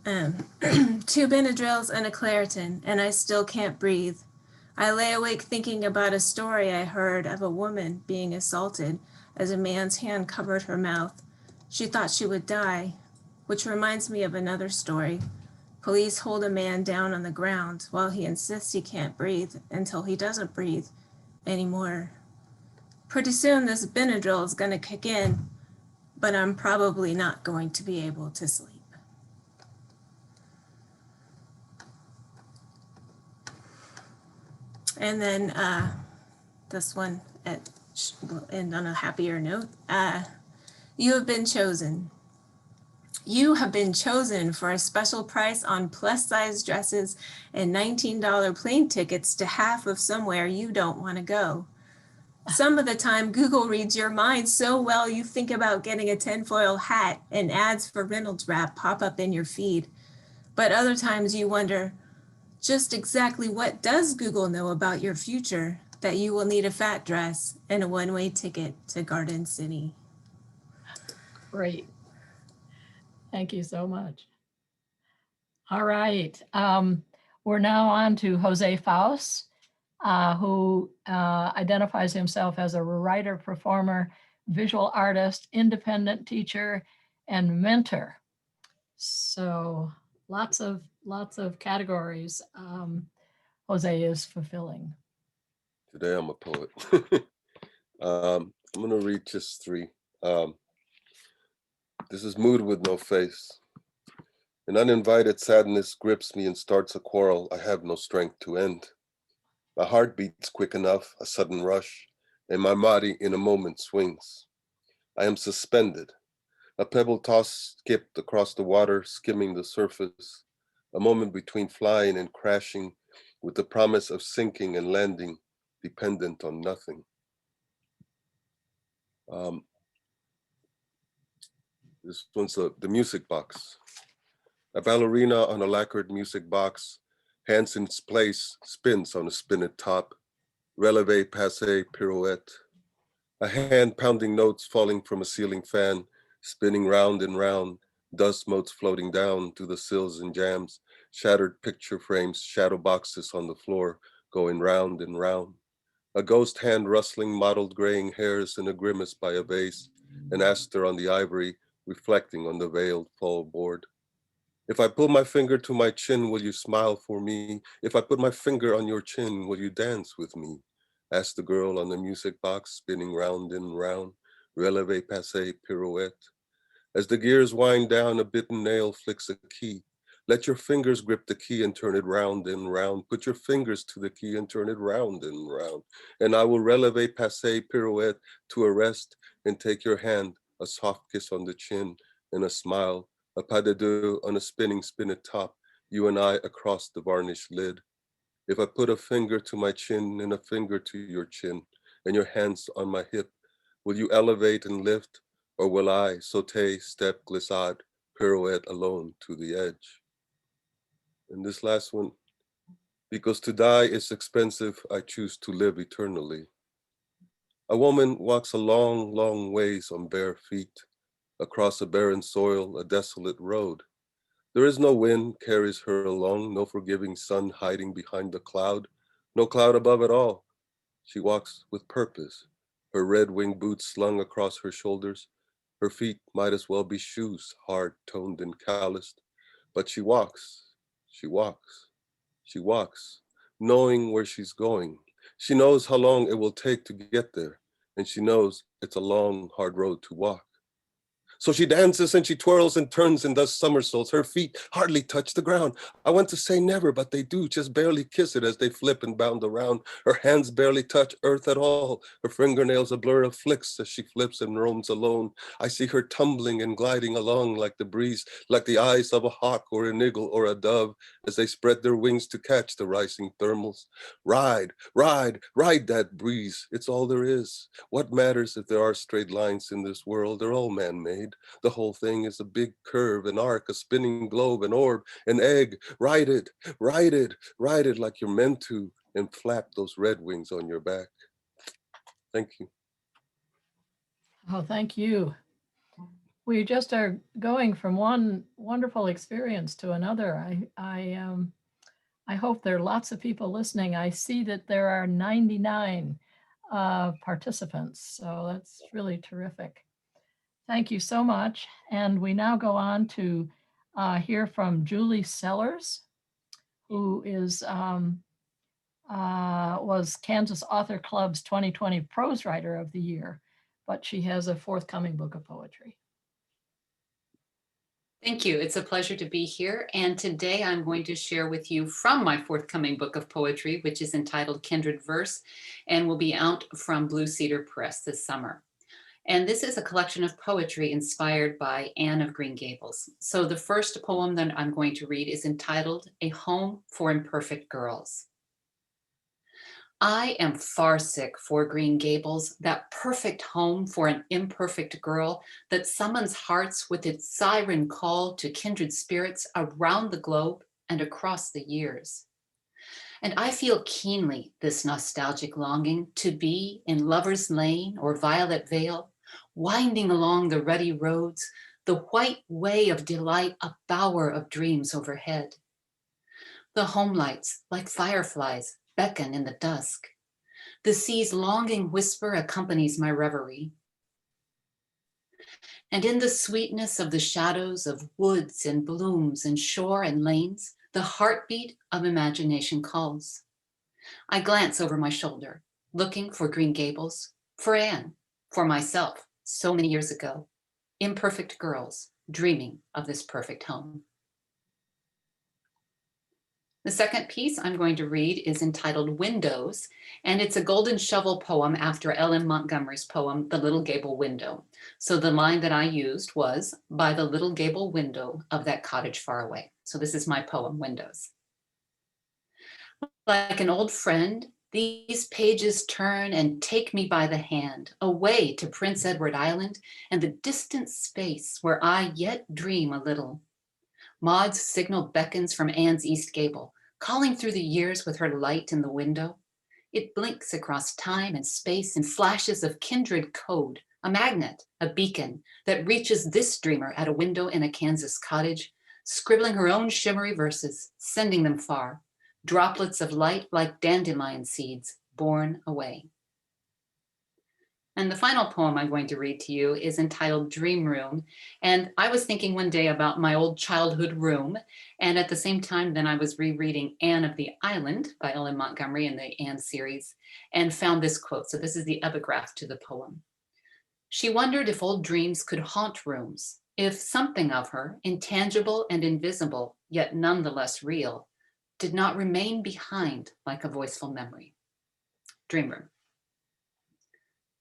2 Benadryls and a Claritin, and I still can't breathe. I lay awake thinking about a story I heard of a woman being assaulted as a man's hand covered her mouth. She thought she would die, which reminds me of another story. Police hold a man down on the ground while he insists he can't breathe until he doesn't breathe anymore. Pretty soon this Benadryl is going to kick in, but I'm probably not going to be able to sleep. And then this one will end on a happier note. You have been chosen. You have been chosen for a special price on plus size dresses and $19 plane tickets to half of somewhere you don't want to go. Some of the time, Google reads your mind so well you think about getting a tinfoil hat and ads for Reynolds Wrap pop up in your feed. But other times you wonder, just exactly what does Google know about your future that you will need a fat dress and a one-way ticket to Garden City? Great. Thank you so much. All right. We're now on to José Faus, who identifies himself as a writer, performer, visual artist, independent teacher, and mentor. So lots of categories Jose is fulfilling. Today I'm a poet. I'm gonna read just three. This is Mood with No Face. An uninvited sadness grips me and starts a quarrel I have no strength to end. My heart beats quick enough, a sudden rush, and my body in a moment swings. I am suspended. A pebble toss skipped across the water, skimming the surface. A moment between flying and crashing, with the promise of sinking and landing, dependent on nothing. This one's the music box. A ballerina on a lacquered music box, hands in place, spins on a spinet top, releve, passe, pirouette. A hand pounding notes falling from a ceiling fan, spinning round and round, dust motes floating down to the sills and jams, shattered picture frames, shadow boxes on the floor, going round and round. A ghost hand rustling mottled graying hairs in a grimace by a vase, an aster on the ivory, reflecting on the veiled fall board. If I pull my finger to my chin, will you smile for me? If I put my finger on your chin, will you dance with me? Asked the girl on the music box, spinning round and round, releve, passe, pirouette. As the gears wind down, a bitten nail flicks a key. Let your fingers grip the key and turn it round and round. Put your fingers to the key and turn it round and round. And I will releve, passe, pirouette to a rest and take your hand, a soft kiss on the chin and a smile, a pas de deux on a spinning spinet top, you and I across the varnished lid. If I put a finger to my chin and a finger to your chin and your hands on my hip, will you elevate and lift, or will I saute, step, glissade, pirouette alone to the edge? And this last one, because to die is expensive, I choose to live eternally. A woman walks a long, long ways on bare feet, across a barren soil, a desolate road. There is no wind carries her along, no forgiving sun hiding behind the cloud, no cloud above at all. She walks with purpose, her red-winged boots slung across her shoulders. Her feet might as well be shoes, hard, toned, and calloused. But she walks, she walks, she walks, knowing where she's going. She knows how long it will take to get there, and she knows it's a long, hard road to walk. So she dances and she twirls and turns and does somersaults. Her feet hardly touch the ground. I want to say never, but they do, just barely kiss it as they flip and bound around. Her hands barely touch earth at all. Her fingernails a blur of flicks as she flips and roams alone. I see her tumbling and gliding along like the breeze, like the eyes of a hawk or an eagle or a dove as they spread their wings to catch the rising thermals. Ride, ride, ride that breeze. It's all there is. What matters if there are straight lines in this world? They're all man-made. The whole thing is a big curve, an arc, a spinning globe, an orb, an egg. Ride it, ride it, ride it like you're meant to, and flap those red wings on your back. Thank you. Oh, thank you. We just are going from one wonderful experience to another. I hope there are lots of people listening. I see that there are 99 participants, so that's really terrific. Thank you so much. And we now go on to hear from Julie Sellers, who is was Kansas Author Club's 2020 Prose Writer of the Year, but she has a forthcoming book of poetry. Thank you. It's a pleasure to be here. And today I'm going to share with you from my forthcoming book of poetry, which is entitled Kindred Verse and will be out from Blue Cedar Press this summer. And this is a collection of poetry inspired by Anne of Green Gables. So the first poem that I'm going to read is entitled A Home for Imperfect Girls. I am far sick for Green Gables, that perfect home for an imperfect girl that summons hearts with its siren call to kindred spirits around the globe and across the years. And I feel keenly this nostalgic longing to be in Lover's Lane or Violet Vale, winding along the ruddy roads, the white way of delight, a bower of dreams overhead. The home lights, like fireflies, beckon in the dusk. The sea's longing whisper accompanies my reverie. And in the sweetness of the shadows of woods and blooms and shore and lanes, the heartbeat of imagination calls. I glance over my shoulder, looking for Green Gables, for Anne, for myself, so many years ago, imperfect girls dreaming of this perfect home. The second piece I'm going to read is entitled Windows, and it's a Golden Shovel poem after L.M. Montgomery's poem, The Little Gable Window. So the line that I used was, by the little gable window of that cottage far away. So this is my poem, Windows. Like an old friend, these pages turn and take me by the hand, away to Prince Edward Island and the distant space where I yet dream a little. Maud's signal beckons from Anne's east gable, calling through the years with her light in the window. It blinks across time and space in flashes of kindred code, a magnet, a beacon that reaches this dreamer at a window in a Kansas cottage, scribbling her own shimmery verses, sending them far, droplets of light like dandelion seeds borne away. And the final poem I'm going to read to you is entitled Dream Room. And I was thinking one day about my old childhood room. And at the same time, then I was rereading Anne of the Island by Ellen Montgomery in the Anne series and found this quote. So this is the epigraph to the poem. She wondered if old dreams could haunt rooms, if something of her, intangible and invisible, yet nonetheless real, did not remain behind like a voiceful memory. Dream Room.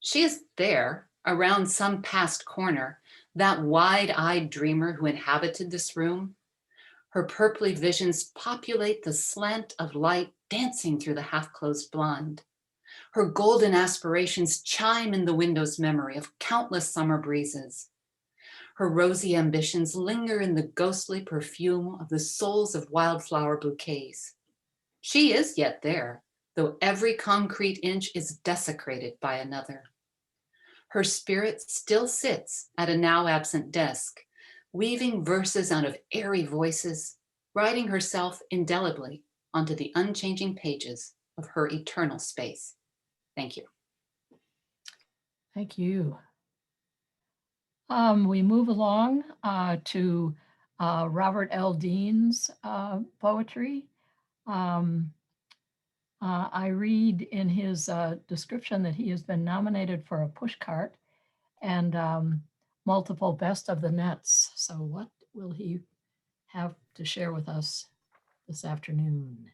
She is there, around some past corner, that wide-eyed dreamer who inhabited this room. Her purply visions populate the slant of light dancing through the half-closed blind. Her golden aspirations chime in the window's memory of countless summer breezes. Her rosy ambitions linger in the ghostly perfume of the souls of wildflower bouquets. She is yet there, though every concrete inch is desecrated by another. Her spirit still sits at a now absent desk, weaving verses out of airy voices, writing herself indelibly onto the unchanging pages of her eternal space. Thank you. Thank you. We move along to Robert L. Dean's poetry. I read in his description that he has been nominated for a pushcart and multiple Best of the Nets. So what will he have to share with us this afternoon?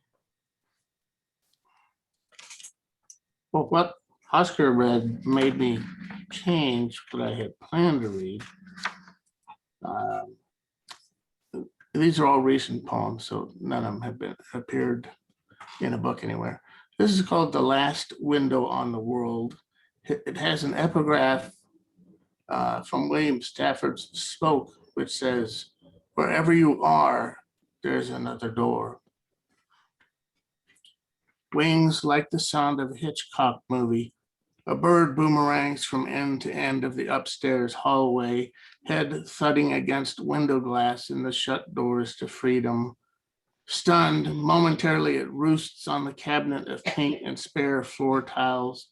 Well, what Oscar read made me change what I had planned to read. These are all recent poems, so none of them have appeared in a book anywhere. This is called The Last Window on the World. It has an epigraph from William Stafford's Spoke, which says, "Wherever you are, there's another door." Wings like the sound of a Hitchcock movie. A bird boomerangs from end to end of the upstairs hallway, head thudding against window glass in the shut doors to freedom. Stunned, momentarily it roosts on the cabinet of pink and spare floor tiles,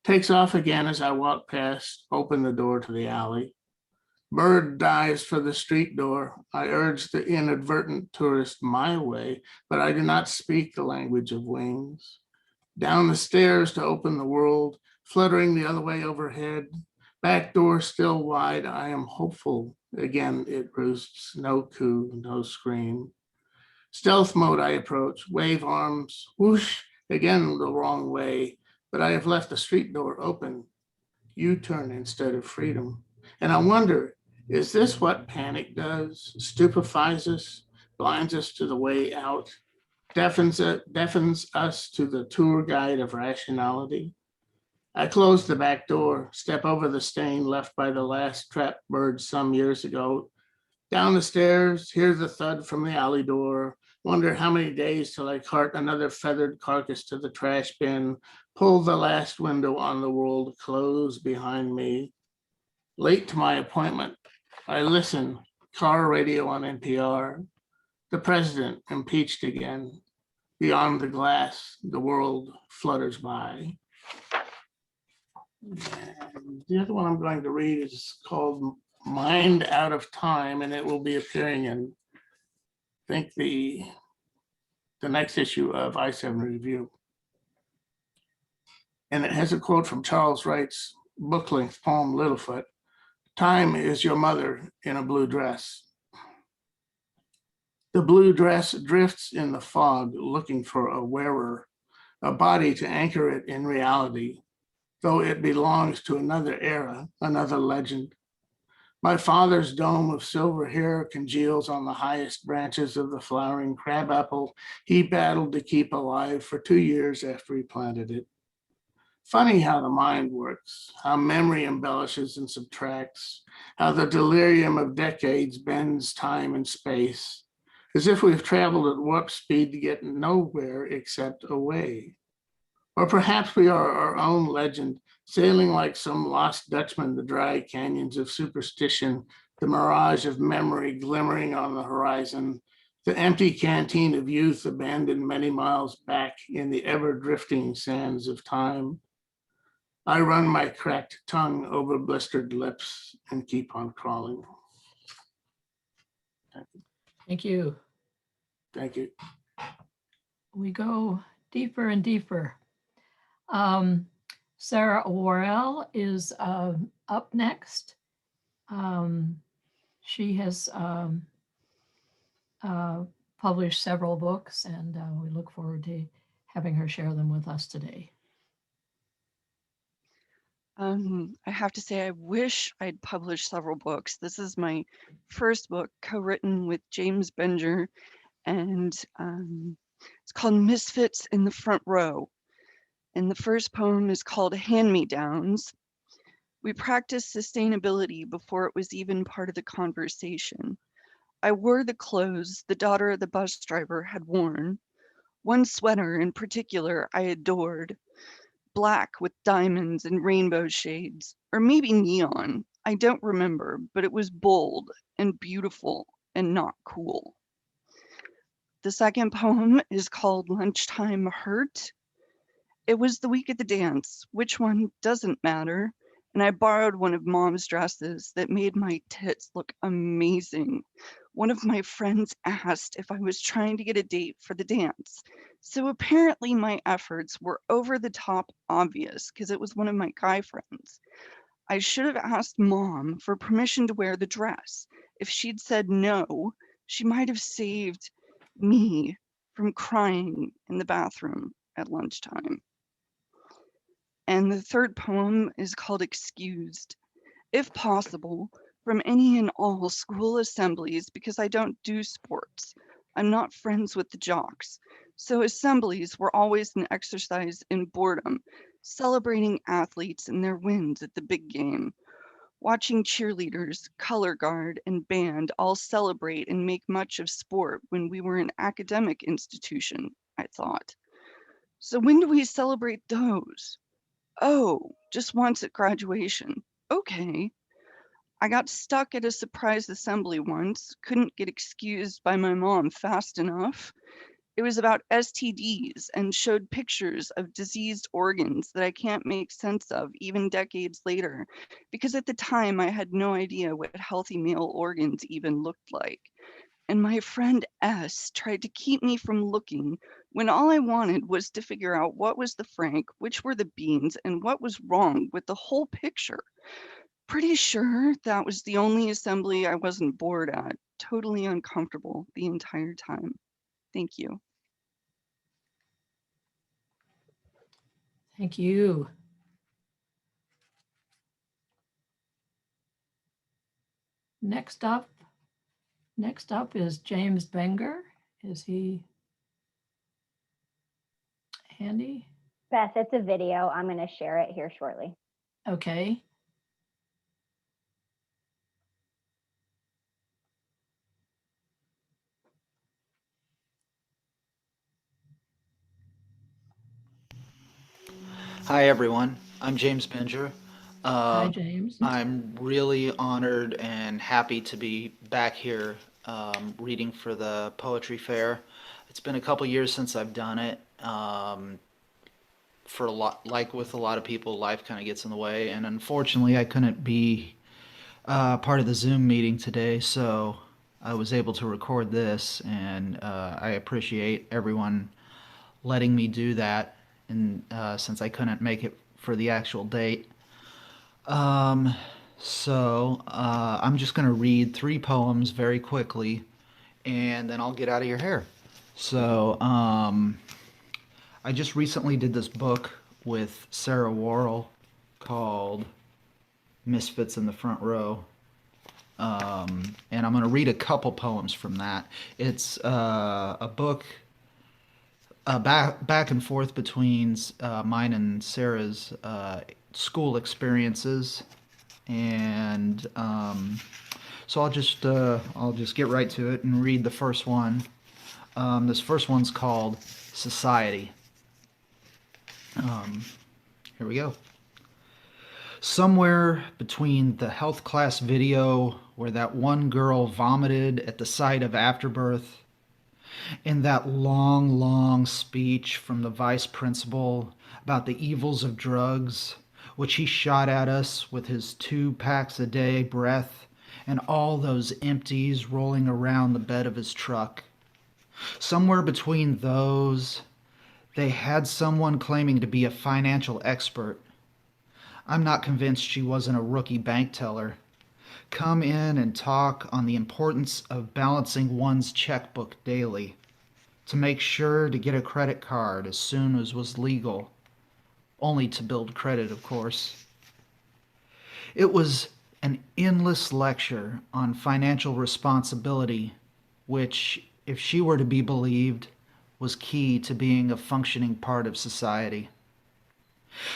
takes off again as I walk past, open the door to the alley. Bird dives for the street door. I urge the inadvertent tourist my way, but I do not speak the language of wings. Down the stairs to open the world, fluttering the other way overhead. Back door still wide, I am hopeful. Again it roosts, no coo, no scream. Stealth mode I approach, wave arms, whoosh, again the wrong way, but I have left the street door open. U-turn instead of freedom. And I wonder, is this what panic does? Stupefies us, blinds us to the way out? deafens us to the tour guide of rationality. I close the back door, step over the stain left by the last trapped bird some years ago. Down the stairs, hear the thud from the alley door, wonder how many days till I cart another feathered carcass to the trash bin, pull the last window on the world close behind me. Late to my appointment, I listen, car radio on NPR. The president impeached again. Beyond the glass, the world flutters by. And the other one I'm going to read is called Mind Out of Time, and it will be appearing in, I think, the next issue of I-7 Review. And it has a quote from Charles Wright's book-length poem, Littlefoot. Time is your mother in a blue dress. The blue dress drifts in the fog, looking for a wearer, a body to anchor it in reality, though it belongs to another era, another legend. My father's dome of silver hair congeals on the highest branches of the flowering crabapple he battled to keep alive for 2 years after he planted it. Funny how the mind works, how memory embellishes and subtracts, how the delirium of decades bends time and space, as if we've traveled at warp speed to get nowhere except away. Or perhaps we are our own legend, sailing like some lost Dutchman the dry canyons of superstition, the mirage of memory glimmering on the horizon, the empty canteen of youth abandoned many miles back in the ever-drifting sands of time. I run my cracked tongue over blistered lips and keep on crawling. Thank you. Thank you. Thank you. We go deeper and deeper. Sarah Worrell is up next. She has published several books, and we look forward to having her share them with us today. I have to say, I wish I'd published several books. This is my first book, co-written with James Benger, and it's called Misfits in the Front Row. And the first poem is called Hand-Me-Downs. We practiced sustainability before it was even part of the conversation. I wore the clothes the daughter of the bus driver had worn. One sweater in particular I adored. Black with diamonds and rainbow shades, or maybe neon, I don't remember, but it was bold and beautiful and not cool. The second poem is called Lunchtime Hurt. It was the week of the dance, which one doesn't matter, and I borrowed one of Mom's dresses that made my tits look amazing. One of my friends asked if I was trying to get a date for the dance. So apparently my efforts were over the top obvious because it was one of my guy friends. I should have asked Mom for permission to wear the dress. If she'd said no, she might have saved me from crying in the bathroom at lunchtime. And the third poem is called Excused. If possible, from any and all school assemblies, because I don't do sports. I'm not friends with the jocks. So assemblies were always an exercise in boredom, celebrating athletes and their wins at the big game. Watching cheerleaders, color guard, and band all celebrate and make much of sport when we were an academic institution, I thought. So when do we celebrate those? Oh, just once at graduation. Okay. I got stuck at a surprise assembly once, couldn't get excused by my mom fast enough. It was about STDs and showed pictures of diseased organs that I can't make sense of even decades later, because at the time I had no idea what healthy male organs even looked like. And my friend S tried to keep me from looking when all I wanted was to figure out what was the frank, which were the beans, and what was wrong with the whole picture. Pretty sure that was the only assembly I wasn't bored at, totally uncomfortable the entire time. Thank you. Thank you. Next up is James Benger. Is he handy? Beth, it's a video. I'm going to share it here shortly. Okay. Hi, everyone. I'm James Benger. Hi, James. I'm really honored and happy to be back here reading for the poetry fair. It's been a couple years since I've done it. For a lot, like with a lot of people, life kind of gets in the way, and unfortunately, I couldn't be part of the Zoom meeting today, so I was able to record this, and I appreciate everyone letting me do that, and since I couldn't make it for the actual date. I'm just going to read 3 poems very quickly, and then I'll get out of your hair. So, I just recently did this book with Sarah Worrell called Misfits in the Front Row. And I'm going to read a couple poems from that. It's a book back and forth between mine and Sarah's school experiences, and so I'll just get right to it and read the first one. This first one's called Society. Here we go. Somewhere between the health class video where that one girl vomited at the sight of afterbirth and that long speech from the vice principal about the evils of drugs, which he shot at us with his 2 packs a day breath and all those empties rolling around the bed of his truck. Somewhere between those, they had someone claiming to be a financial expert. I'm not convinced she wasn't a rookie bank teller. Come in and talk on the importance of balancing one's checkbook daily, to make sure to get a credit card as soon as was legal, only to build credit, of course. It was an endless lecture on financial responsibility, which, if she were to be believed, was key to being a functioning part of society.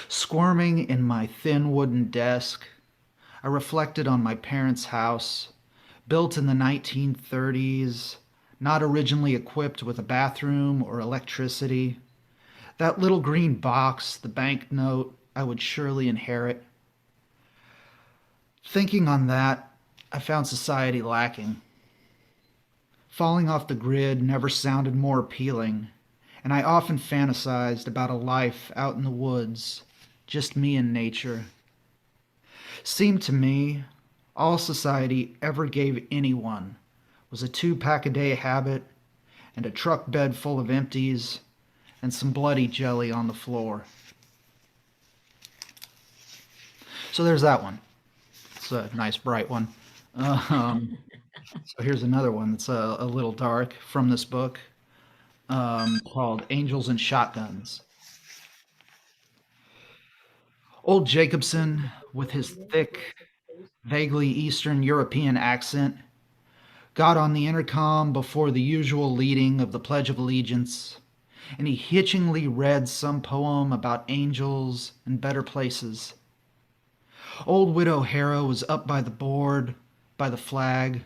Squirming in my thin wooden desk, I reflected on my parents' house, built in the 1930s, not originally equipped with a bathroom or electricity. That little green box, the banknote I would surely inherit. Thinking on that, I found society lacking. Falling off the grid never sounded more appealing, and I often fantasized about a life out in the woods, just me and nature. Seemed to me, all society ever gave anyone was a 2-pack-a-day habit and a truck bed full of empties and some bloody jelly on the floor. So there's that one. It's a nice bright one. So here's another one that's a little dark from this book, called Angels and Shotguns. Old Jacobson, with his thick, vaguely Eastern European accent, got on the intercom before the usual leading of the Pledge of Allegiance, and he hitchingly read some poem about angels and better places. Old Widow Harrow was up by the board, by the flag,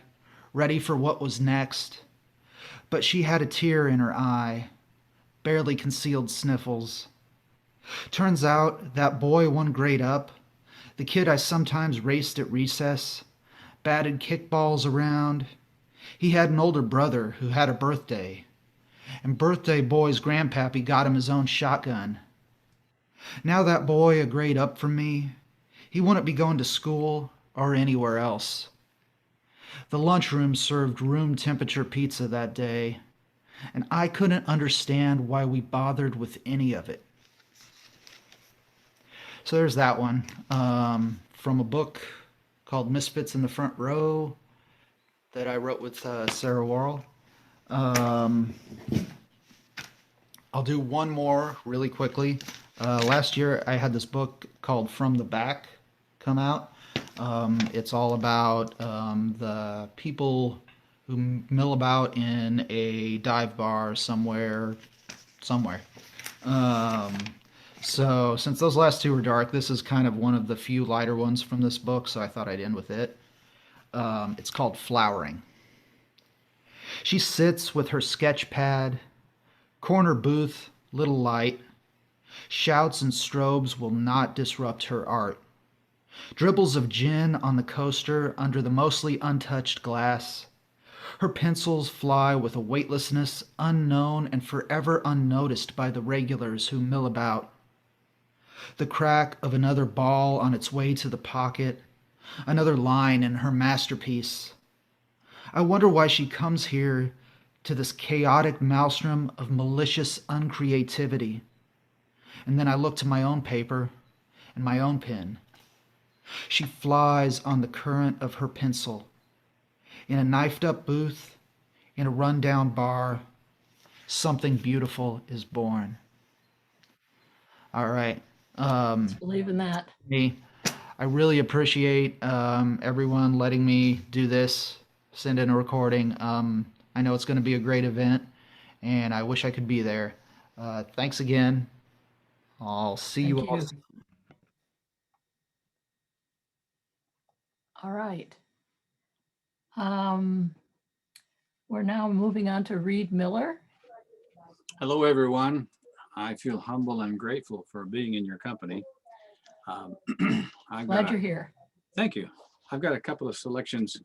ready for what was next, but she had a tear in her eye, barely concealed sniffles. Turns out that boy 1 grade up, the kid I sometimes raced at recess, batted kickballs around, he had an older brother who had a birthday, and birthday boy's grandpappy got him his own shotgun. Now that boy a grade up from me, he wouldn't be going to school or anywhere else. The lunchroom served room temperature pizza that day, and I couldn't understand why we bothered with any of it. So there's that one, from a book called Misfits in the Front Row that I wrote with Sarah Worrell. I'll do one more really quickly. Last year I had this book called From the Back come out. It's all about the people who mill about in a dive bar somewhere. So since those last two were dark, this is kind of one of the few lighter ones from this book, so I thought I'd end with it. It's called Flowering. She sits with her sketch pad, corner booth, little light. Shouts and strobes will not disrupt her art. Dribbles of gin on the coaster under the mostly untouched glass. Her pencils fly with a weightlessness unknown and forever unnoticed by the regulars who mill about. The crack of another ball on its way to the pocket, another line in her masterpiece. I wonder why she comes here to this chaotic maelstrom of malicious uncreativity. And then I look to my own paper and my own pen. She flies on the current of her pencil. In a knifed-up booth, in a run-down bar, something beautiful is born. All right. Let's believe in that. I really appreciate everyone letting me do this, send in a recording. I know it's going to be a great event, and I wish I could be there. Thanks again. I'll see you all. All right. We're now moving on to Reid Miller. Hello, everyone. I feel humble and grateful for being in your company. Glad you're here. Thank you. I've got a couple of selections,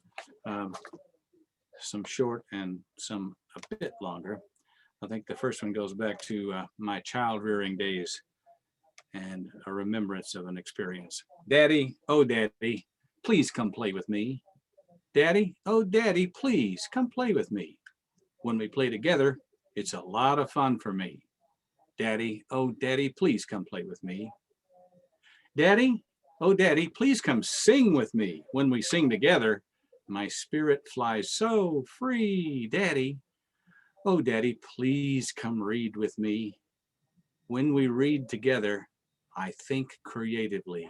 some short and some a bit longer. I think the first one goes back to my child rearing days and a remembrance of an experience. Daddy, oh daddy, please come play with me. Daddy, oh daddy, please come play with me. When we play together, it's a lot of fun for me. Daddy, oh daddy, please come play with me. Daddy, oh daddy, please come sing with me. When we sing together, my spirit flies so free. Daddy, oh daddy, please come read with me. When we read together, I think creatively.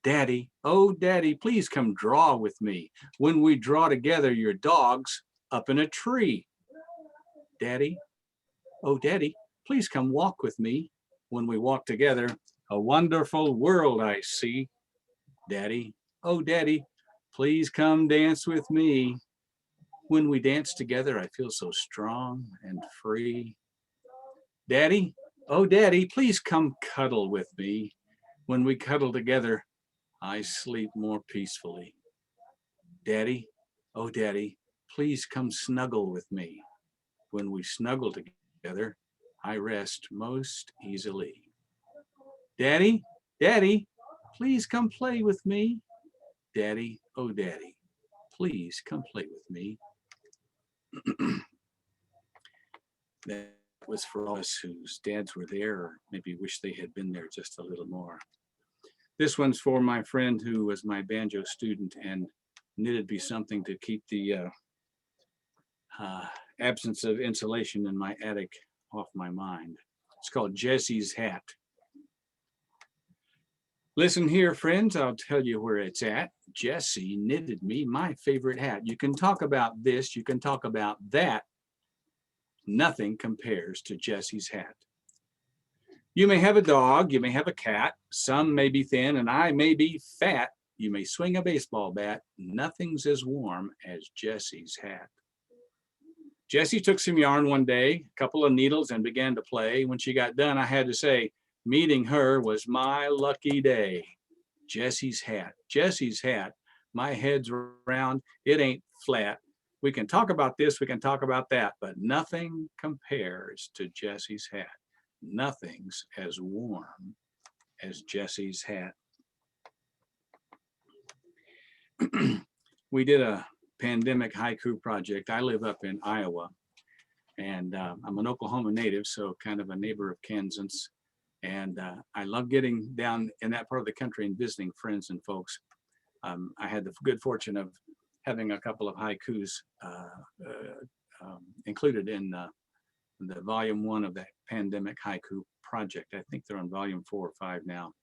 Daddy, oh daddy, please come draw with me. When we draw together, your dog's up in a tree. Daddy, oh daddy, please come walk with me. When we walk together, a wonderful world I see. Daddy, oh daddy, please come dance with me. When we dance together, I feel so strong and free. Daddy, oh daddy, please come cuddle with me. When we cuddle together, I sleep more peacefully. Daddy, oh daddy, please come snuggle with me. When we snuggle together, I rest most easily. Daddy, daddy, please come play with me. Daddy, oh daddy, please come play with me. That was for all us whose dads were there or maybe wish they had been there just a little more. This one's for my friend who was my banjo student and knitted me something to keep the absence of insulation in my attic off my mind. It's called Jesse's Hat. Listen here, friends, I'll tell you where it's at. Jesse knitted me my favorite hat. You can talk about this, you can talk about that. Nothing compares to Jesse's hat. You may have a dog, you may have a cat, some may be thin and I may be fat. You may swing a baseball bat, nothing's as warm as Jesse's hat. Jessie took some yarn one day, a couple of needles and began to play. When she got done, I had to say, meeting her was my lucky day. Jesse's hat, my head's round, it ain't flat. We can talk about this, we can talk about that, but nothing compares to Jesse's hat. Nothing's as warm as Jesse's hat. We did a pandemic haiku project. I live up in Iowa and I'm an Oklahoma native, so kind of a neighbor of Kansas. And I love getting down in that part of the country and visiting friends and folks. I had the good fortune of having a couple of haikus included in the volume 1 of that pandemic haiku project. I think they're on volume 4 or 5 now.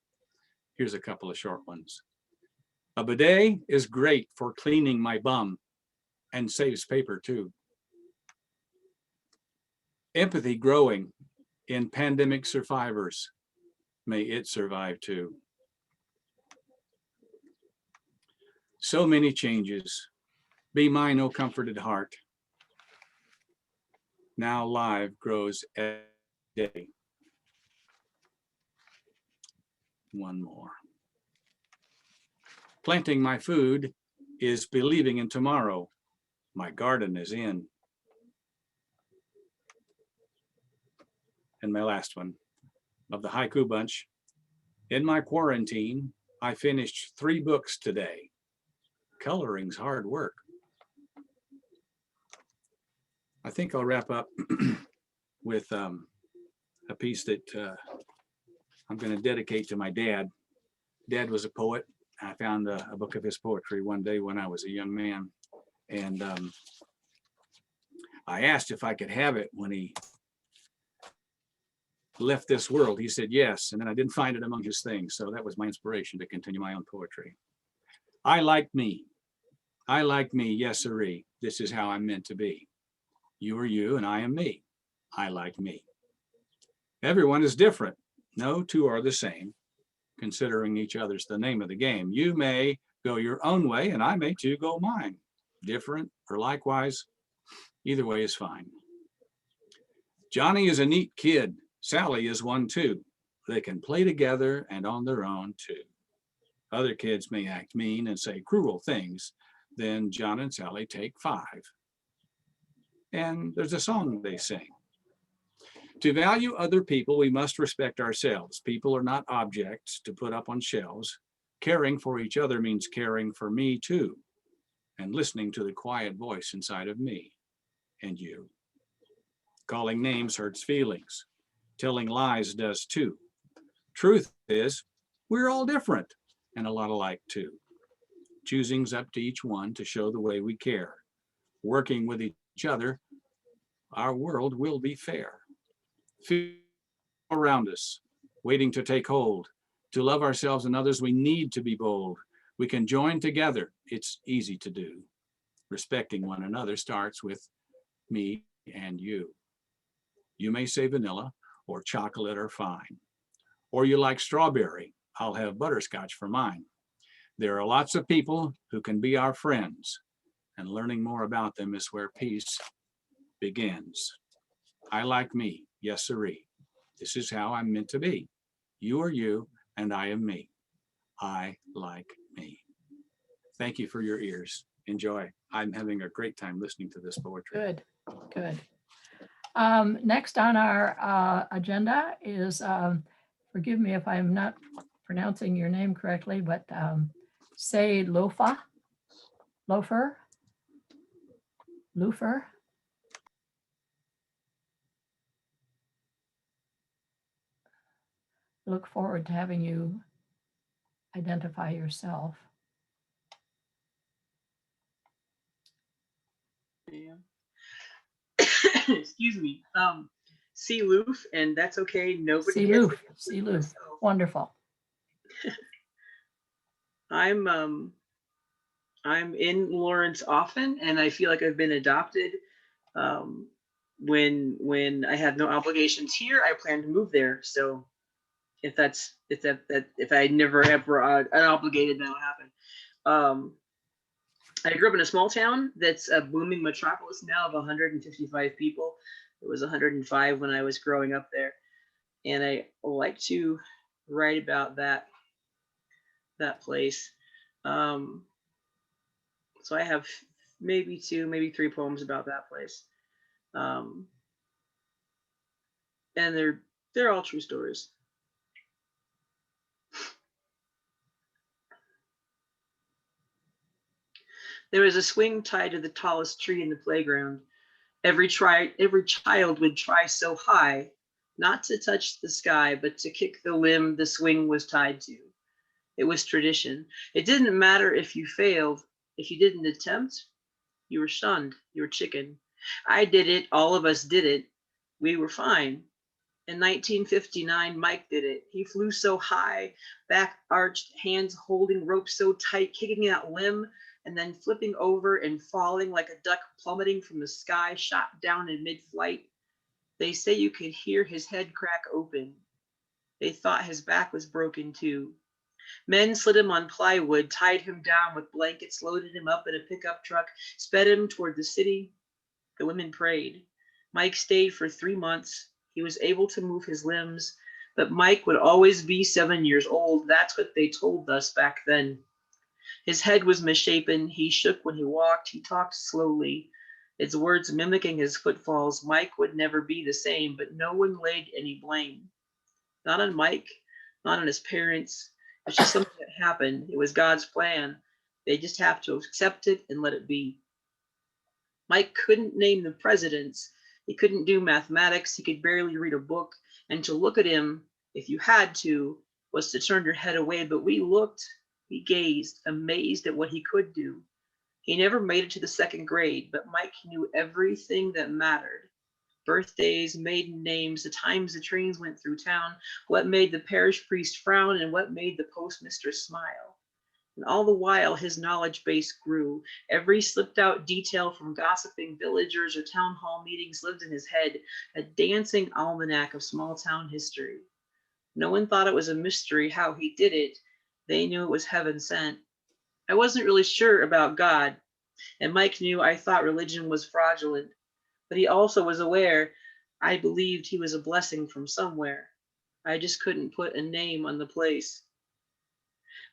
Here's a couple of short ones. A bidet is great for cleaning my bum and saves paper too. Empathy growing in pandemic survivors. May it survive too. So many changes. Be mine, O comforted heart. Now live grows every day. One more. Planting my food is believing in tomorrow. My garden is in. And my last one of the haiku bunch. In my quarantine, I finished 3 books today. Coloring's hard work. I think I'll wrap up with a piece that I'm going to dedicate to my dad. Dad was a poet. I found a book of his poetry one day when I was a young man. And I asked if I could have it when he left this world. He said yes, and then I didn't find it among his things. So that was my inspiration to continue my own poetry. I like me. I like me, yes sirree. This is how I'm meant to be. You are you and I am me. I like me. Everyone is different. No two are the same. Considering each other's the name of the game. You may go your own way and I may too go mine. Different or likewise, either way is fine. Johnny is a neat kid. Sally is one too. They can play together and on their own too. Other kids may act mean and say cruel things. Then John and Sally take 5. And there's a song they sing. To value other people, we must respect ourselves. People are not objects to put up on shelves. Caring for each other means caring for me too. And listening to the quiet voice inside of me and you. Calling names hurts feelings. Telling lies does too. Truth is, we're all different and a lot alike too. Choosing's up to each one to show the way we care. Working with each other, our world will be fair. Feel around us, waiting to take hold. To love ourselves and others, we need to be bold. We can join together. It's easy to do. Respecting one another starts with me and you. You may say vanilla or chocolate are fine. Or you like strawberry, I'll have butterscotch for mine. There are lots of people who can be our friends, and learning more about them is where peace begins. I like me, yes sirree. This is how I'm meant to be. You are you, and I am me. I like me. Thank you for your ears. Enjoy. I'm having a great time listening to this poetry. Good, good. Next on our agenda is, forgive me if I'm not pronouncing your name correctly, but Cei Loofe. Loofe. Look forward to having you identify yourself. Excuse me. Cei Loofe, and that's okay. Nobody Cei gets Loofe. Cei Loofe. Wonderful. I'm in Lawrence often, and I feel like I've been adopted. When I have no obligations here, I plan to move there. So if I never ever unobligated, that'll happen. I grew up in a small town that's a booming metropolis now of 155 people. It was 105 when I was growing up there, and I like to write about that place. So I have maybe 2, maybe 3 poems about that place, and they're all true stories. There was a swing tied to the tallest tree in the playground. Every child would try so high, not to touch the sky, but to kick the limb the swing was tied to. It was tradition. It didn't matter if you failed. If you didn't attempt, you were shunned. You were chicken. I did it. All of us did it. We were fine. In 1959, Mike did it. He flew so high, back arched, hands holding rope so tight, kicking that limb, and then flipping over and falling like a duck plummeting from the sky, shot down in mid-flight. They say you could hear his head crack open. They thought his back was broken too. Men slid him on plywood, tied him down with blankets, loaded him up in a pickup truck, sped him toward the city. The women prayed. Mike stayed for 3 months. He was able to move his limbs, but Mike would always be 7 years old. That's what they told us back then. His head was misshapen. He shook when he walked. He talked slowly, his words mimicking his footfalls. Mike would never be the same, but no one laid any blame. Not on Mike, not on his parents. It's just something that happened. It was God's plan. They just have to accept it and let it be. Mike couldn't name the presidents. He couldn't do mathematics. He could barely read a book. And to look at him, if you had to, was to turn your head away. But we looked, we gazed, amazed at what he could do. He never made it to the 2nd grade, but Mike knew everything that mattered. Birthdays, maiden names, the times the trains went through town, what made the parish priest frown, and what made the postmistress smile. And all the while, his knowledge base grew. Every slipped out detail from gossiping villagers or town hall meetings lived in his head, a dancing almanac of small town history. No one thought it was a mystery how he did it. They knew it was heaven sent. I wasn't really sure about God, and Mike knew I thought religion was fraudulent, but he also was aware I believed he was a blessing from somewhere. I just couldn't put a name on the place.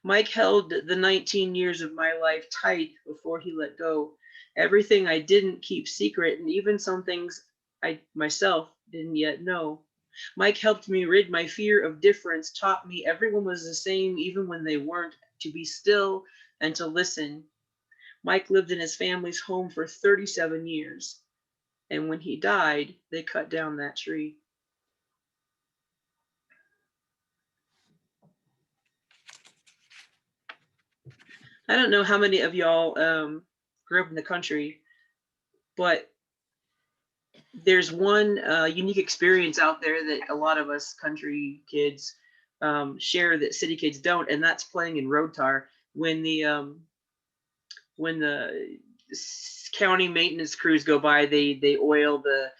Mike held the 19 years of my life tight before he let go. Everything I didn't keep secret, and even some things I myself didn't yet know. Mike helped me rid my fear of difference, taught me everyone was the same even when they weren't, to be still and to listen. Mike lived in his family's home for 37 years. And when he died, they cut down that tree. I don't know how many of y'all grew up in the country, but there's one unique experience out there that a lot of us country kids share that city kids don't, and that's playing in road tar. When the county maintenance crews go by, they oil the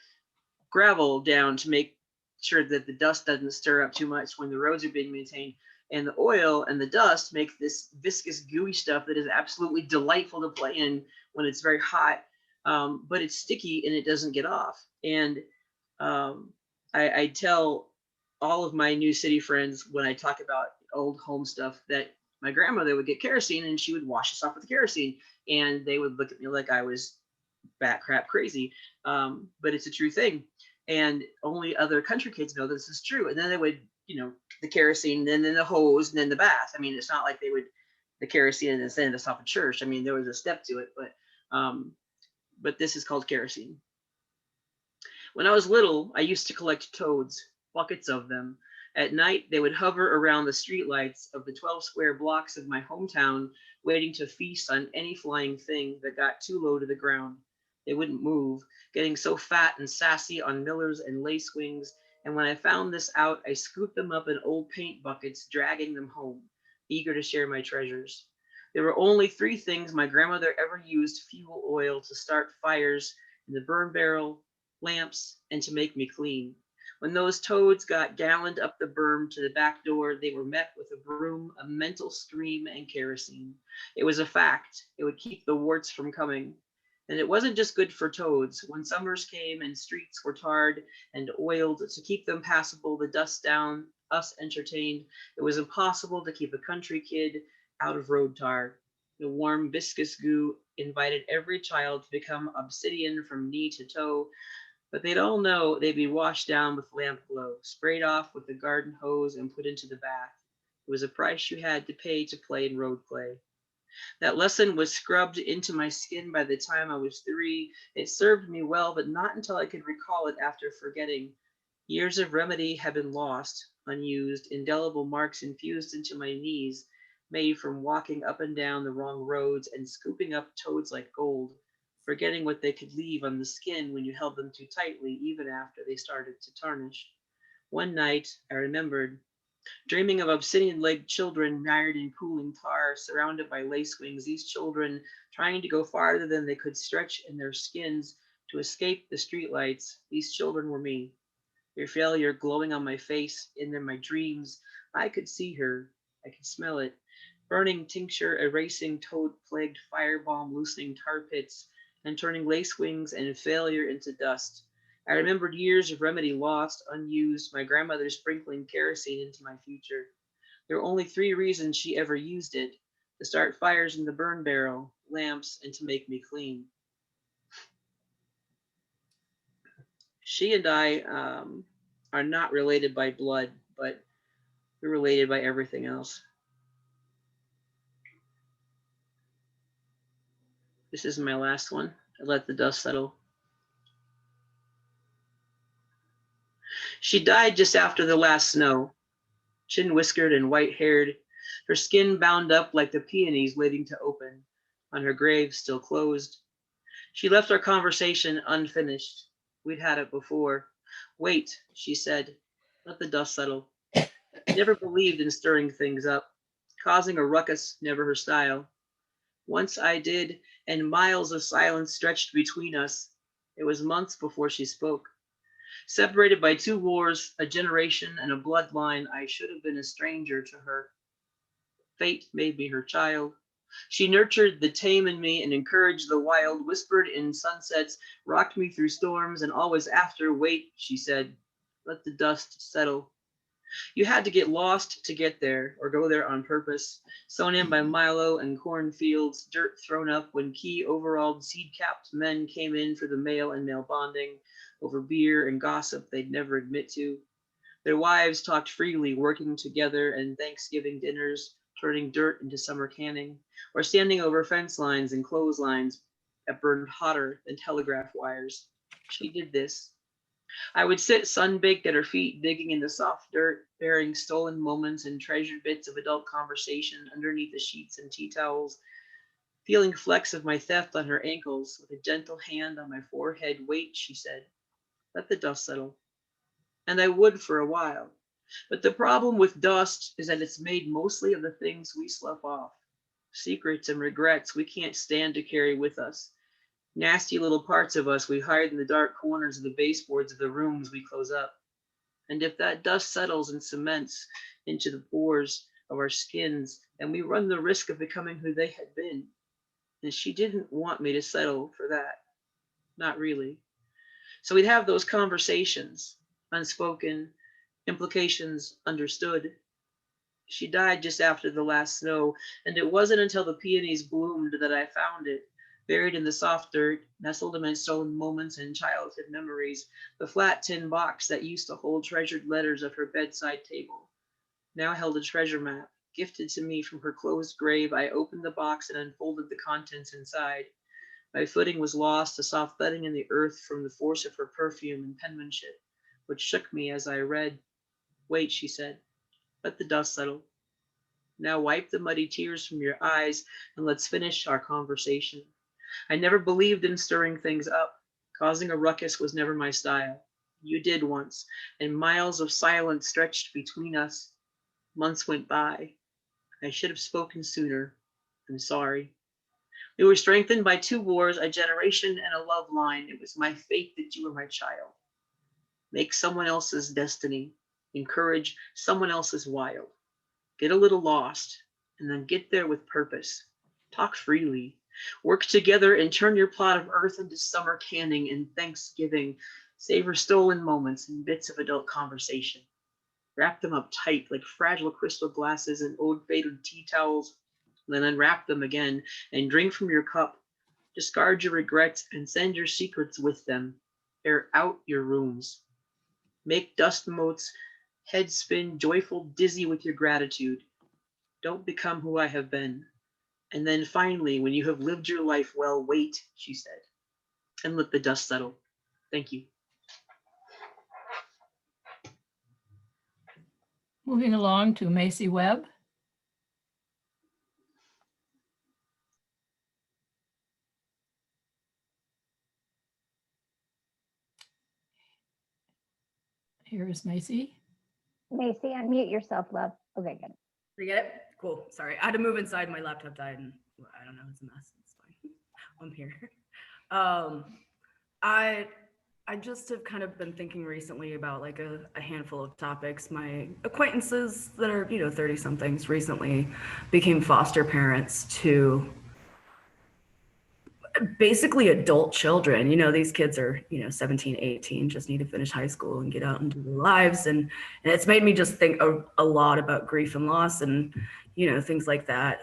gravel down to make sure that the dust doesn't stir up too much when the roads are being maintained. And the oil and the dust make this viscous, gooey stuff that is absolutely delightful to play in when it's very hot, but it's sticky and it doesn't get off. And I tell all of my new city friends when I talk about old home stuff that my grandmother would get kerosene and she would wash us off with the kerosene, and they would look at me like I was bat crap crazy, but it's a true thing. And only other country kids know this is true. And then they would, the kerosene, and then the hose, and then the bath. I mean, it's not like they would the kerosene and then send us off at church. I mean, there was a step to it, but this is called kerosene. When I was little, I used to collect toads, buckets of them. At night, they would hover around the streetlights of the 12 square blocks of my hometown, waiting to feast on any flying thing that got too low to the ground. They wouldn't move, getting so fat and sassy on millers and lace wings. And when I found this out, I scooped them up in old paint buckets, dragging them home, eager to share my treasures. There were only 3 things my grandmother ever used fuel oil to start fires: in the burn barrel, lamps, and to make me clean. When those toads got galloned up the berm to the back door, they were met with a broom, a mental stream, and kerosene. It was a fact. It would keep the warts from coming. And it wasn't just good for toads. When summers came and streets were tarred and oiled to keep them passable, the dust down, us entertained, it was impossible to keep a country kid out of road tar. The warm viscous goo invited every child to become obsidian from knee to toe, but they'd all know they'd be washed down with lamp glow, sprayed off with the garden hose, and put into the bath. It was a price you had to pay to play in road clay. That lesson was scrubbed into my skin by the time I was 3. It served me well, but not until I could recall it after forgetting. Years of remedy had been lost, unused, indelible marks infused into my knees, made from walking up and down the wrong roads and scooping up toads like gold, forgetting what they could leave on the skin when you held them too tightly, even after they started to tarnish. One night, I remembered, dreaming of obsidian-legged children mired in cooling tar, surrounded by lace wings, these children trying to go farther than they could stretch in their skins To escape the streetlights, these children were me. Your failure glowing on my face, and in my dreams, I could see her. I could smell it. Burning tincture, erasing toad-plagued firebomb, loosening tar pits, and turning lace wings and failure into dust. I remembered years of remedy lost, unused, my grandmother sprinkling kerosene into my future. There were only 3 reasons she ever used it: to start fires in the burn barrel, lamps, and to make me clean. She and I are not related by blood, but we're related by everything else. This is my last one. I let the dust settle. She died just after the last snow, chin-whiskered and white-haired, her skin bound up like the peonies waiting to open, on her grave still closed. She left our conversation unfinished. We'd had it before. Wait, she said, let the dust settle. Never believed in stirring things up. Causing a ruckus, never her style. Once I did, and miles of silence stretched between us. It was months before she spoke. Separated by 2 wars, a generation, and a bloodline, I should have been a stranger to her. Fate made me her child. She nurtured the tame in me and encouraged the wild, whispered in sunsets, rocked me through storms, and always after, wait, she said, let the dust settle. You had to get lost to get there, or go there on purpose, sown in by Milo and cornfields, dirt thrown up when key overalled seed-capped men came in for the male and male bonding, over beer and gossip they'd never admit to. Their wives talked freely, working together and Thanksgiving dinners, turning dirt into summer canning, or standing over fence lines and clotheslines that burned hotter than telegraph wires. She did this. I would sit sun-baked at her feet, digging in the soft dirt, bearing stolen moments and treasured bits of adult conversation underneath the sheets and tea towels, feeling flecks of my theft on her ankles, with a gentle hand on my forehead. Wait, she said, let the dust settle. And I would for a while. But the problem with dust is that it's made mostly of the things we slough off. Secrets and regrets we can't stand to carry with us. Nasty little parts of us we hide in the dark corners of the baseboards of the rooms we close up. And if that dust settles and cements into the pores of our skins, then we run the risk of becoming who they had been. And she didn't want me to settle for that. Not really. So we'd have those conversations, unspoken, implications understood. She died just after the last snow, and it wasn't until the peonies bloomed that I found it, buried in the soft dirt, nestled amidst stolen moments and childhood memories, the flat tin box that used to hold treasured letters of her bedside table. Now held a treasure map, gifted to me from her closed grave. I opened the box and unfolded the contents inside. My footing was lost, a soft thudding in the earth from the force of her perfume and penmanship, which shook me as I read. Wait, she said, let the dust settle. Now wipe the muddy tears from your eyes and let's finish our conversation. I never believed in stirring things up. Causing a ruckus was never my style. You did once, and miles of silence stretched between us. Months went by. I should have spoken sooner. I'm sorry. We were strengthened by 2 wars, a generation, and a love line. It was my fate that you were my child. Make someone else's destiny. Encourage someone else's wild. Get a little lost, and then get there with purpose. Talk freely. Work together and turn your plot of earth into summer canning and Thanksgiving. Savor stolen moments and bits of adult conversation. Wrap them up tight like fragile crystal glasses and old-faded tea towels. Then unwrap them again and drink from your cup. Discard your regrets and send your secrets with them. Air out your rooms. Make dust motes, head spin, joyful, dizzy with your gratitude. Don't become who I have been. And then finally, when you have lived your life well, wait, she said, and let the dust settle. Thank you. Moving along to Macey Webb. Here is Macey. Macey, unmute yourself, love. Okay, good. Forget it? Cool. Sorry. I had to move inside. My laptop died and I don't know. It's a mess. It's fine. I'm here. I just have kind of been thinking recently about like a handful of topics. My acquaintances that are, 30 somethings recently became foster parents to basically adult children. These kids are, 17, 18, just need to finish high school and get out and do their lives. And it's made me just think a lot about grief and loss and, things like that.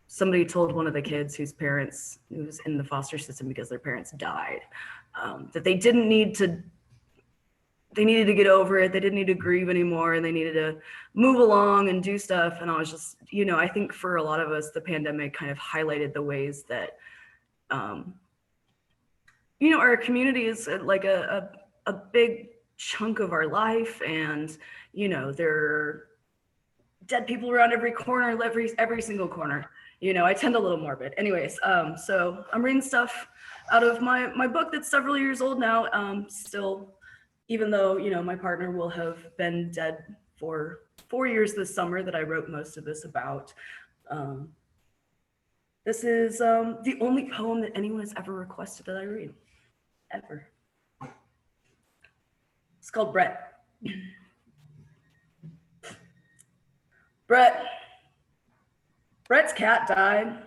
Somebody told one of the kids whose parents, who was in the foster system because their parents died, that they needed to get over it. They didn't need to grieve anymore, and they needed to move along and do stuff. And I was just, I think for a lot of us, the pandemic kind of highlighted the ways that, our community is like a big chunk of our life, and, there are dead people around every corner, every single corner. I tend a little morbid. Anyways, so I'm reading stuff out of my book that's several years old now, still, even though, my partner will have been dead for 4 years this summer that I wrote most of this about. This is the only poem that anyone has ever requested that I read, ever. It's called Brett. Brett's cat died.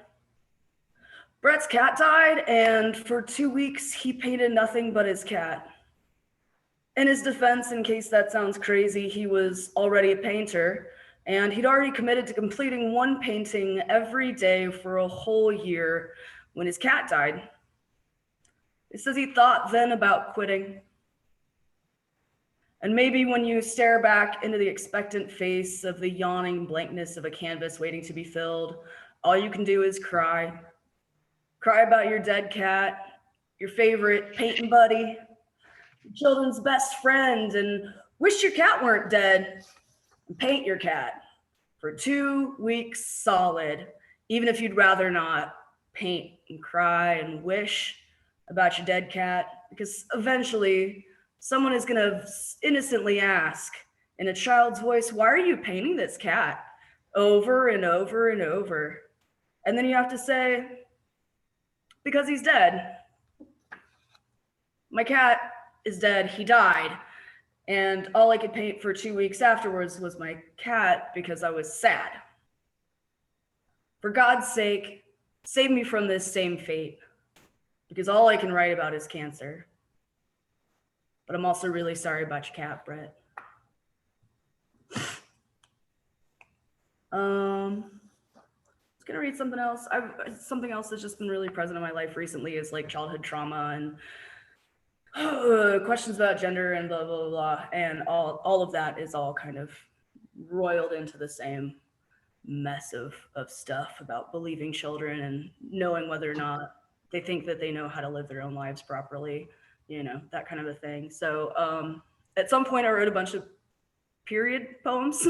Brett's cat died, and for 2 weeks, he painted nothing but his cat. In his defense, in case that sounds crazy, he was already a painter, and he'd already committed to completing one painting every day for a whole year when his cat died. He says he thought then about quitting. And maybe when you stare back into the expectant face of the yawning blankness of a canvas waiting to be filled, all you can do is cry. Cry about your dead cat, your favorite painting buddy, your children's best friend, and wish your cat weren't dead. And paint your cat for 2 weeks solid, even if you'd rather not. Paint and cry and wish about your dead cat, because eventually someone is going to innocently ask in a child's voice, why are you painting this cat? Over and over and over. And then you have to say, because he's dead. My cat is dead. He died. And all I could paint for 2 weeks afterwards was my cat because I was sad. For God's sake, save me from this same fate, because all I can write about is cancer. But I'm also really sorry about your cat, Brett. I was gonna read something else. Something else that's just been really present in my life recently is like childhood trauma and questions about gender and blah, blah, blah. And all of that is all kind of roiled into the same mess of stuff about believing children and knowing whether or not they think that they know how to live their own lives properly. That kind of a thing. So at some point I wrote a bunch of period poems,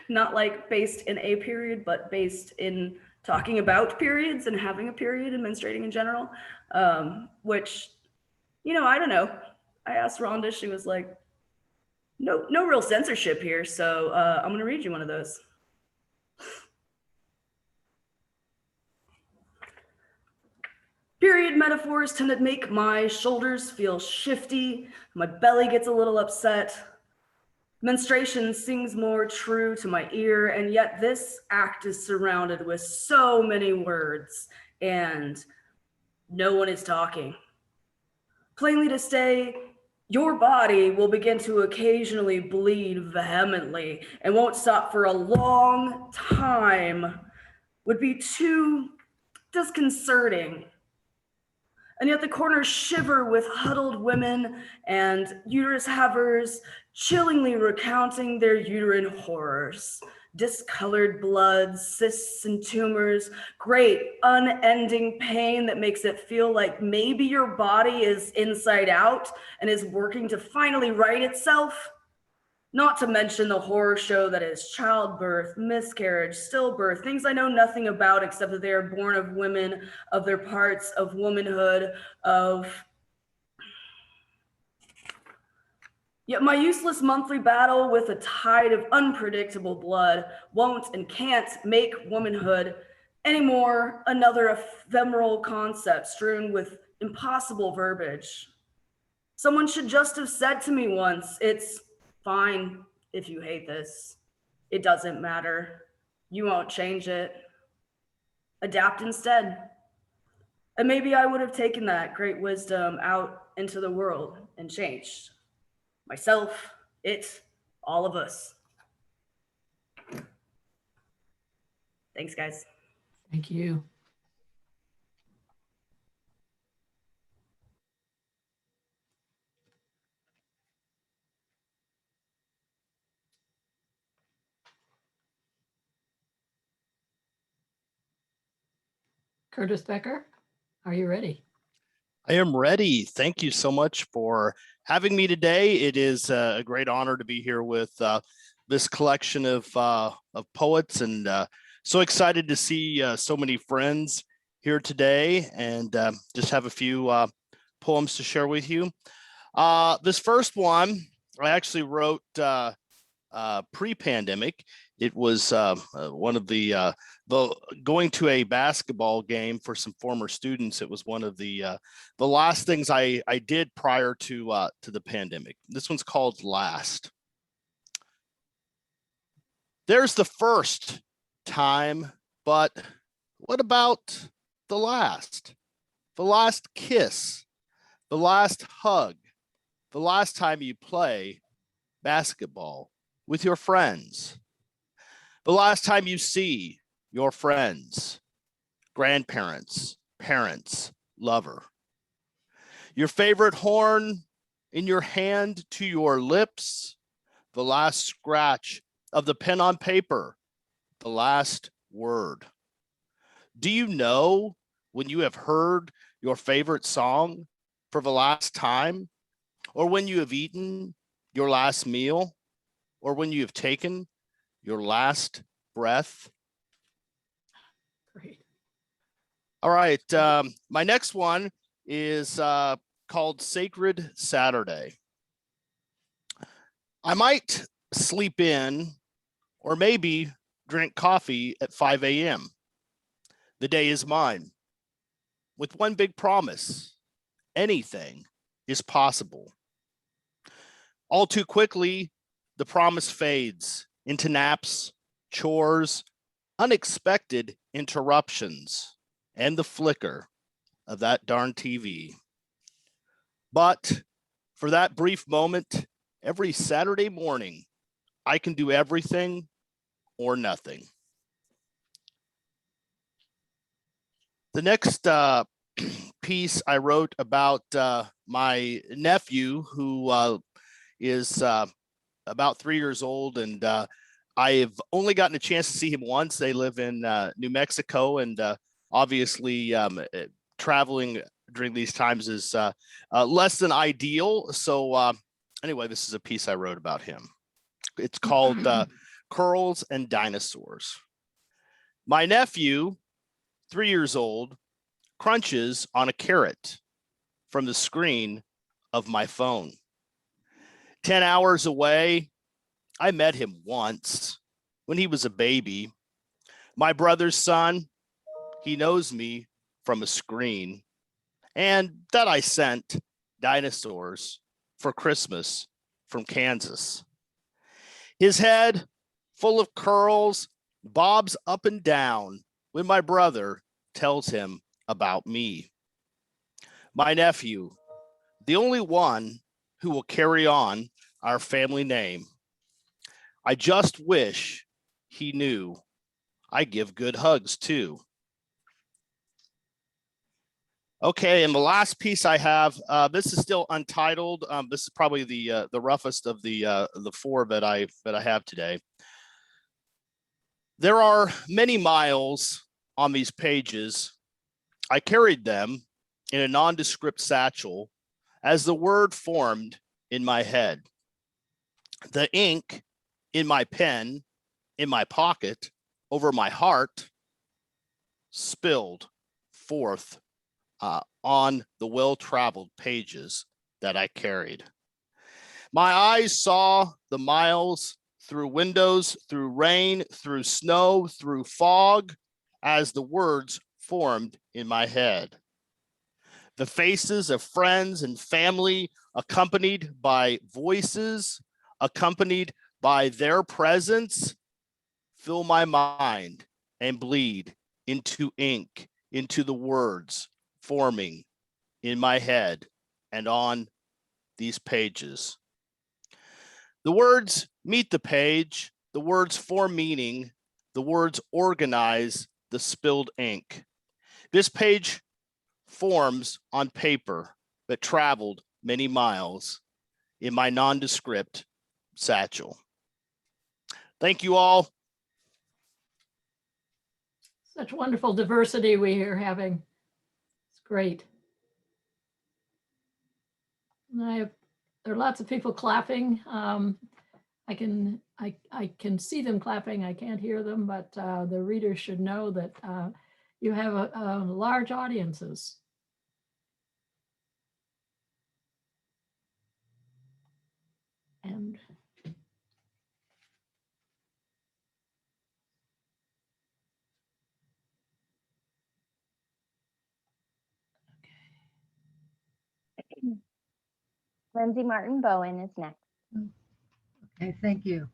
not like based in a period, but based in talking about periods and having a period and menstruating in general, which, I don't know. I asked Rhonda, she was like, no real censorship here. So I'm gonna read you one of those. Period metaphors tend to make my shoulders feel shifty. My belly gets a little upset. Menstruation sings more true to my ear, and yet this act is surrounded with so many words, and no one is talking. Plainly to say, your body will begin to occasionally bleed vehemently and won't stop for a long time would be too disconcerting. And yet the corners shiver with huddled women and uterus havers chillingly recounting their uterine horrors. Discolored blood, cysts and tumors, great unending pain that makes it feel like maybe your body is inside out and is working to finally right itself. Not to mention the horror show that is childbirth, miscarriage, stillbirth, things I know nothing about except that they are born of women, of their parts, of womanhood, of... Yet my useless monthly battle with a tide of unpredictable blood won't and can't make womanhood anymore another ephemeral concept strewn with impossible verbiage. Someone should just have said to me once, it's fine if you hate this. It doesn't matter. You won't change it. Adapt instead. And maybe I would have taken that great wisdom out into the world and changed. Myself, it, all of us. Thanks, guys. Thank you. Curtis Becker, are you ready? I am ready. Thank you so much for having me today. It is a great honor to be here with this collection of poets, and so excited to see so many friends here today, and just have a few poems to share with you. This first one I actually wrote pre-pandemic. It was one of the going to a basketball game for some former students. It was one of the last things I did prior to the pandemic. This one's called Last. There's the first time, but what about the last? The last kiss, the last hug, the last time you play basketball with your friends. The last time you see your friends, grandparents, parents, lover. Your favorite horn in your hand to your lips, the last scratch of the pen on paper, the last word. Do you know when you have heard your favorite song for the last time, or when you have eaten your last meal, or when you have taken your last breath? Great. All right. My next one is called Sacred Saturday. I might sleep in or maybe drink coffee at 5 a.m. The day is mine with one big promise. Anything is possible. All too quickly, the promise fades into naps, chores, unexpected interruptions, and the flicker of that darn TV. But for that brief moment, every Saturday morning, I can do everything or nothing. The next piece I wrote about my nephew, who is about 3 years old, and I've only gotten a chance to see him once. They live in New Mexico, and obviously traveling during these times is less than ideal. So anyway, this is a piece I wrote about him. It's called Curls and Dinosaurs. My nephew, 3 years old, crunches on a carrot from the screen of my phone. 10 hours away, I met him once when he was a baby. My brother's son, he knows me from a screen, and that I sent dinosaurs for Christmas from Kansas. His head full of curls bobs up and down when my brother tells him about me. My nephew, the only one who will carry on our family name. I just wish he knew I give good hugs too. Okay, and the last piece I have, this is still untitled. This is probably the roughest of the four that I have today. There are many miles on these pages. I carried them in a nondescript satchel as the word formed in my head. The ink in my pen, in my pocket, over my heart, spilled forth on the well-traveled pages that I carried. My eyes saw the miles through windows, through rain, through snow, through fog, as the words formed in my head. The faces of friends and family, accompanied by voices, accompanied by their presence, fill my mind and bleed into ink, into the words forming in my head and on these pages. The words meet the page, the words form meaning, the words organize the spilled ink. This page forms on paper that traveled many miles in my nondescript satchel. Thank you all. Such wonderful diversity we are having. It's great. And there are lots of people clapping. I can see them clapping. I can't hear them, but the readers should know that you have a large audiences. And Lindsey Martin-Bowen is next. Okay, thank you.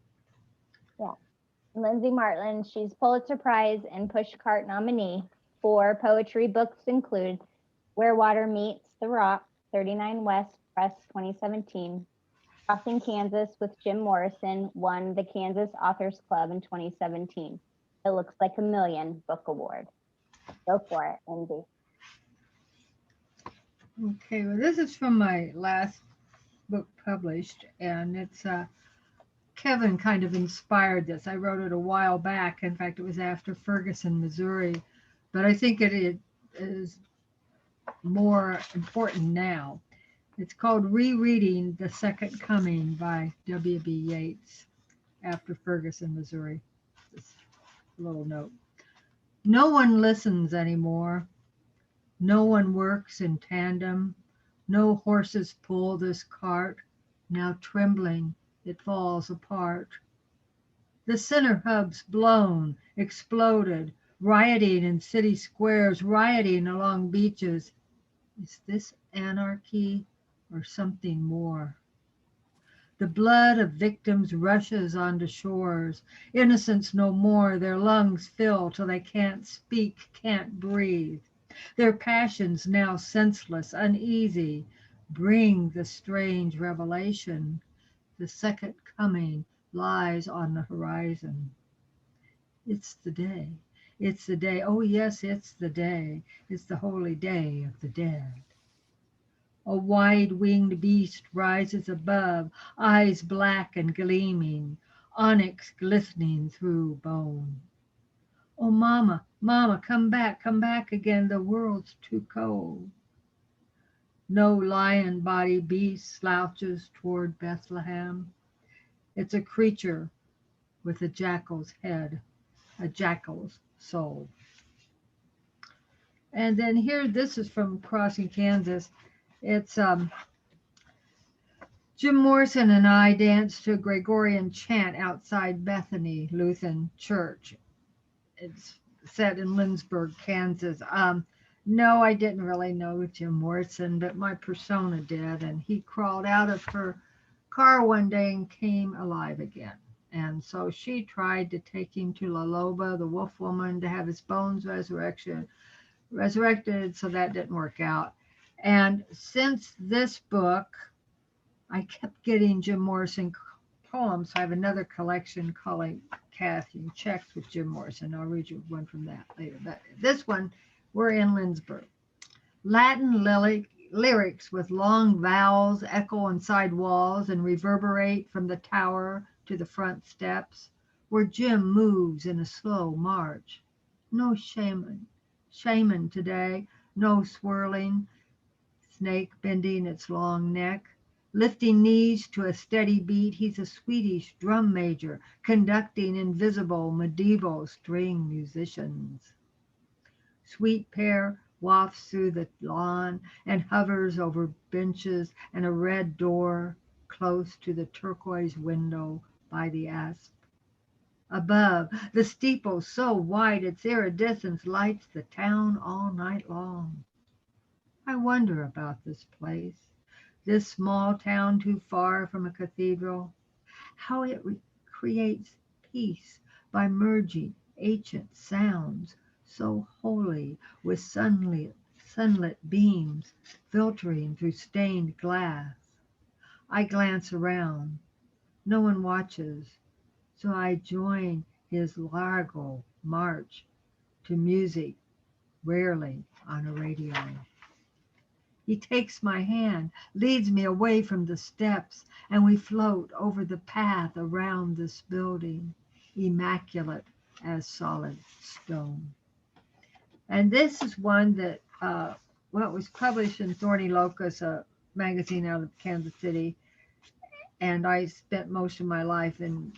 Yeah. Lindsey Martin, she's Pulitzer Prize and Pushcart nominee for poetry. Books include Where Water Meets the Rock, 39 West Press 2017. Crossing Kansas with Jim Morrison won the Kansas Authors Club in 2017. It Looks Like a Million Book Award. Go for it, Lindsey. Okay, well, this is from my last book published, and it's Kevin kind of inspired this. I wrote it a while back. In fact, it was after Ferguson, Missouri, but I think it is more important now. It's called Rereading the Second Coming by W.B. Yeats after Ferguson, Missouri. Just a little note. No one listens anymore. No one works in tandem. No horses pull this cart. Now trembling, it falls apart. The center hub's blown, exploded, rioting in city squares, rioting along beaches. Is this anarchy or something more? The blood of victims rushes onto shores. Innocents no more, their lungs fill till they can't speak, can't breathe. Their passions now senseless, uneasy, bring the strange revelation. The second coming lies on the horizon. It's the day. It's the day. Oh, yes, it's the day. It's the holy day of the dead. A wide-winged beast rises above, eyes black and gleaming, onyx glistening through bone. Oh, mama, mama, come back again. The world's too cold. No lion-bodied beast slouches toward Bethlehem. It's a creature with a jackal's head, a jackal's soul. And then here, this is from Crossing Kansas. It's Jim Morrison and I danced to a Gregorian chant outside Bethany Lutheran Church. It's set in Lindsborg, Kansas. No, I didn't really know Jim Morrison, but my persona did. And he crawled out of her car one day and came alive again. And so she tried to take him to La Loba, the wolf woman, to have his bones resurrected, so that didn't work out. And since this book, I kept getting Jim Morrison poems. I have another collection calling Kathy Checks with Jim Morrison. I'll read you one from that later. But this one, we're in Lindsborg. Latin lyrics with long vowels echo inside walls and reverberate from the tower to the front steps, where Jim moves in a slow march. No shaman today, no swirling snake bending its long neck. Lifting knees to a steady beat, he's a Swedish drum major conducting invisible medieval string musicians. Sweet pear wafts through the lawn and hovers over benches and a red door close to the turquoise window by the asp. Above, the steeple so wide its iridescence lights the town all night long. I wonder about this place, this small town too far from a cathedral, how it creates peace by merging ancient sounds so holy with sunlit beams filtering through stained glass. I glance around. No one watches, so I join his largo march to music rarely on a radio. He takes my hand, leads me away from the steps, and we float over the path around this building, immaculate as solid stone. And this is one that was published in Thorny Locust, a magazine out of Kansas City. And I spent most of my life in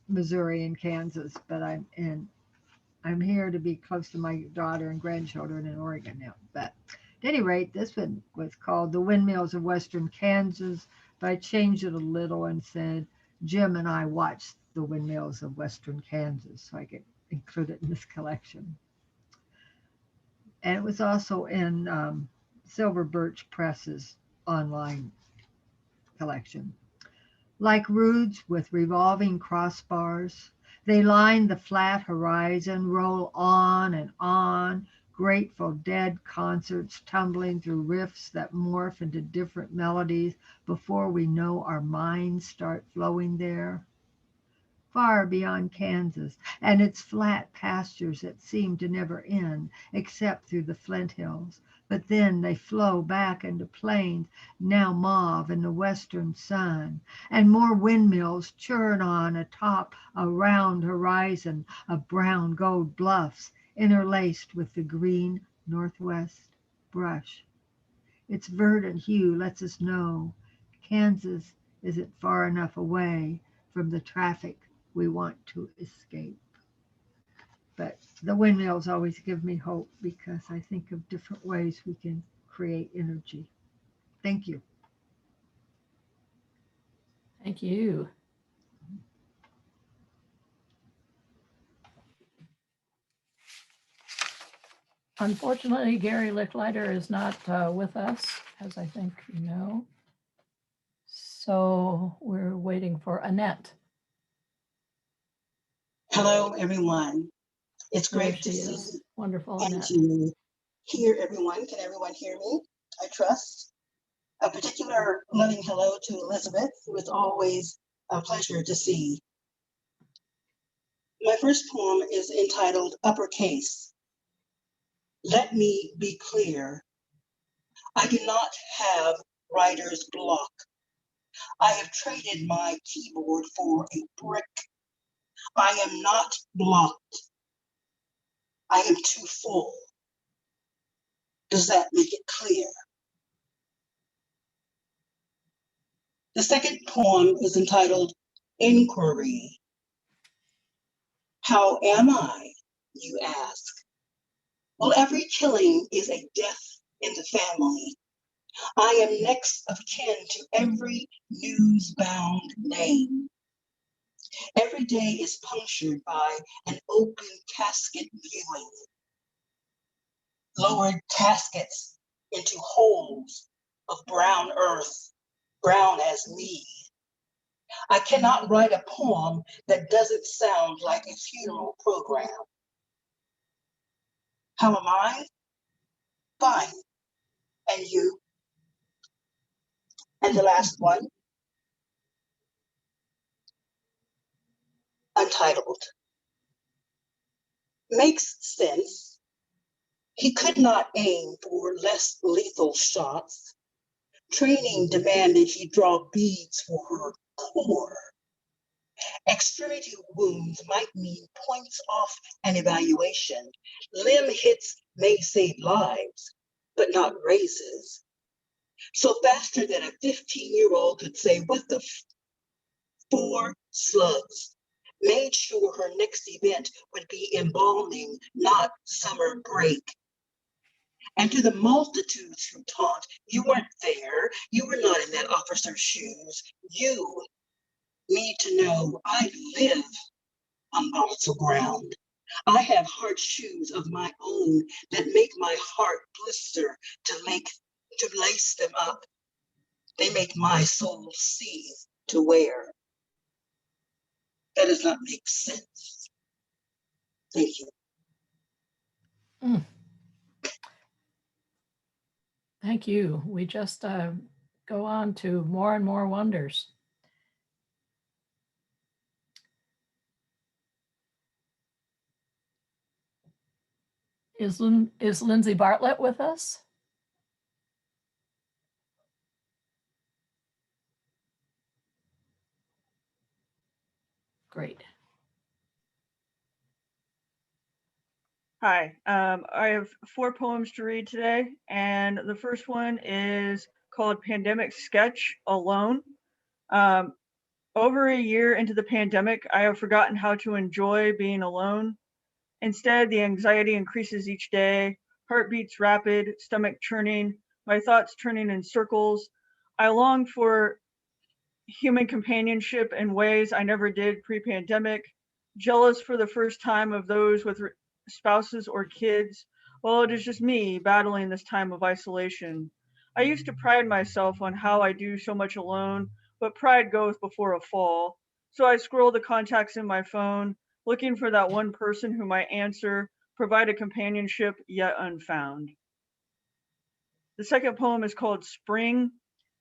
Missouri and Kansas, but I'm here to be close to my daughter and grandchildren in Oregon now. But at any rate, this one was called The Windmills of Western Kansas, but I changed it a little and said, Jim and I watched the windmills of Western Kansas, so I could include it in this collection. And it was also in Silver Birch Press's online collection. Like roods with revolving crossbars, they line the flat horizon, roll on and on, Grateful Dead concerts tumbling through riffs that morph into different melodies before we know our minds start flowing there. Far beyond Kansas and its flat pastures that seem to never end except through the Flint Hills, but then they flow back into plains now mauve in the western sun, and more windmills churn on atop a round horizon of brown gold bluffs interlaced with the green northwest brush. Its verdant hue lets us know Kansas isn't far enough away from the traffic we want to escape. But the windmills always give me hope because I think of different ways we can create energy. Thank you. Thank you. Unfortunately, Gary Licklider is not with us, as I think you know. So we're waiting for Annette. Hello, everyone. It's great to see is. Wonderful, and Annette. to hear everyone. Can everyone hear me? I trust. A particular loving hello to Elizabeth, who is always a pleasure to see. My first poem is entitled Uppercase. Let me be clear. I do not have writer's block. I have traded my keyboard for a brick. I am not blocked. I am too full. Does that make it clear? The second poem is entitled Inquiry. How am I, you ask? Well, every killing is a death in the family. I am next of kin to every news-bound name. Every day is punctured by an open casket viewing. Lowered caskets into holes of brown earth, brown as me. I cannot write a poem that doesn't sound like a funeral program. How am I? Fine. And you? And the last one, Untitled. Makes sense. He could not aim for less lethal shots. Training demanded he draw beads for her core. Extremity wounds might mean points off an evaluation. Limb hits may save lives, but not raises. So faster than a 15-year-old could say, what the 4 slugs. Made sure her next event would be embalming, not summer break. And to the multitudes who taunt, you weren't there, you were not in that officer's shoes. You need to know I live on volatile ground. I have hard shoes of my own that make my heart blister to make to lace them up. They make my soul seethe to wear. That does not make sense. Thank you. Thank you. We just go on to more and more wonders. Is Lindsay Bartlett with us? Great. Hi, I have 4 poems to read today, and the first one is called Pandemic Sketch, Alone. Over a year into the pandemic, I have forgotten how to enjoy being alone. Instead, the anxiety increases each day, heartbeats rapid, stomach churning, my thoughts turning in circles. I long for human companionship in ways I never did pre-pandemic, jealous for the first time of those with spouses or kids. Well, it is just me battling this time of isolation. I used to pride myself on how I do so much alone, but pride goes before a fall. So I scroll the contacts in my phone, looking for that one person who might answer, provide a companionship yet unfound. The second poem is called Spring.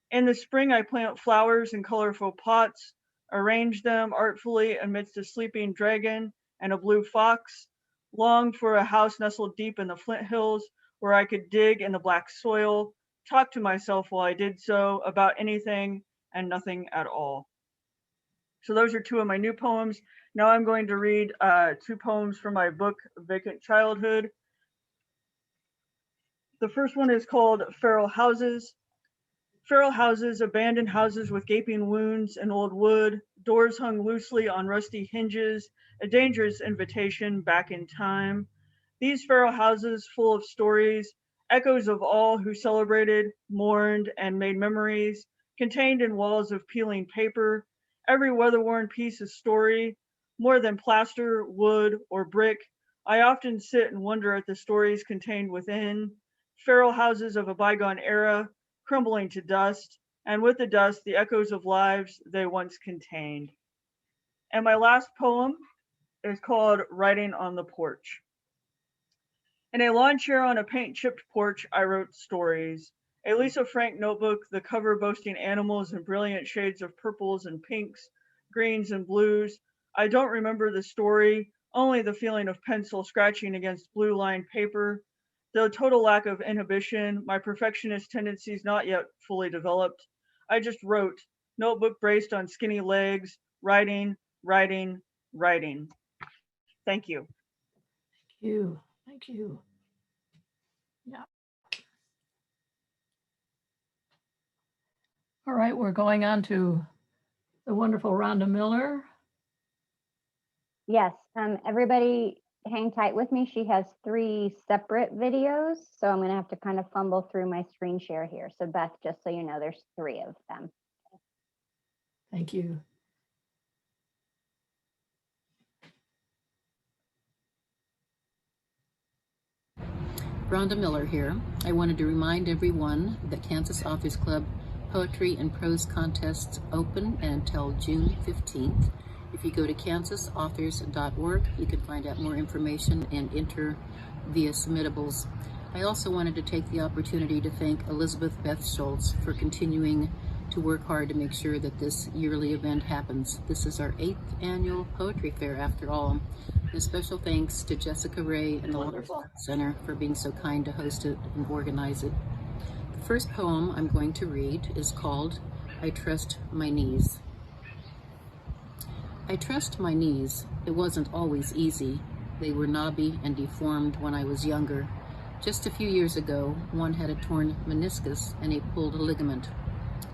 In the spring, I plant flowers in colorful pots, arrange them artfully amidst a sleeping dragon and a blue fox, long for a house nestled deep in the Flint Hills where I could dig in the black soil, talk to myself while I did so about anything and nothing at all. So those are 2 of my new poems. Now I'm going to read 2 poems from my book, Vacant Childhood. The first one is called Feral Houses. Feral houses, abandoned houses with gaping wounds and old wood, doors hung loosely on rusty hinges, a dangerous invitation back in time. These feral houses full of stories, echoes of all who celebrated, mourned, and made memories, contained in walls of peeling paper, every weather-worn piece of story, more than plaster, wood, or brick. I often sit and wonder at the stories contained within, feral houses of a bygone era, crumbling to dust, and with the dust, the echoes of lives they once contained. And my last poem is called Writing on the Porch. In a lawn chair on a paint-chipped porch, I wrote stories. A Lisa Frank notebook, the cover boasting animals in brilliant shades of purples and pinks, greens and blues. I don't remember the story, only the feeling of pencil scratching against blue-lined paper. The total lack of inhibition, my perfectionist tendencies not yet fully developed. I just wrote, notebook braced on skinny legs, writing, writing, writing. Thank you. Thank you. Thank you. Yeah. All right, we're going on to the wonderful Rhonda Miller. Yes, everybody hang tight with me. She has 3 separate videos, so I'm going to have to kind of fumble through my screen share here. So Beth, just so you know, there's 3 of them. Thank you. Rhonda Miller here. I wanted to remind everyone that Kansas Authors Club Poetry and Prose Contests open until June 15th. If you go to kansasauthors.org, you can find out more information and enter via submittables. I also wanted to take the opportunity to thank Elizabeth Beth Schultz for continuing to work hard to make sure that this yearly event happens. This is our 8th annual poetry fair after all. And a special thanks to Jessica Ray and the Wonderful Center for being so kind to host it and organize it. The first poem I'm going to read is called I Trust My Knees. I trust my knees. It wasn't always easy. They were knobby and deformed when I was younger. Just a few years ago, one had a torn meniscus and a pulled ligament.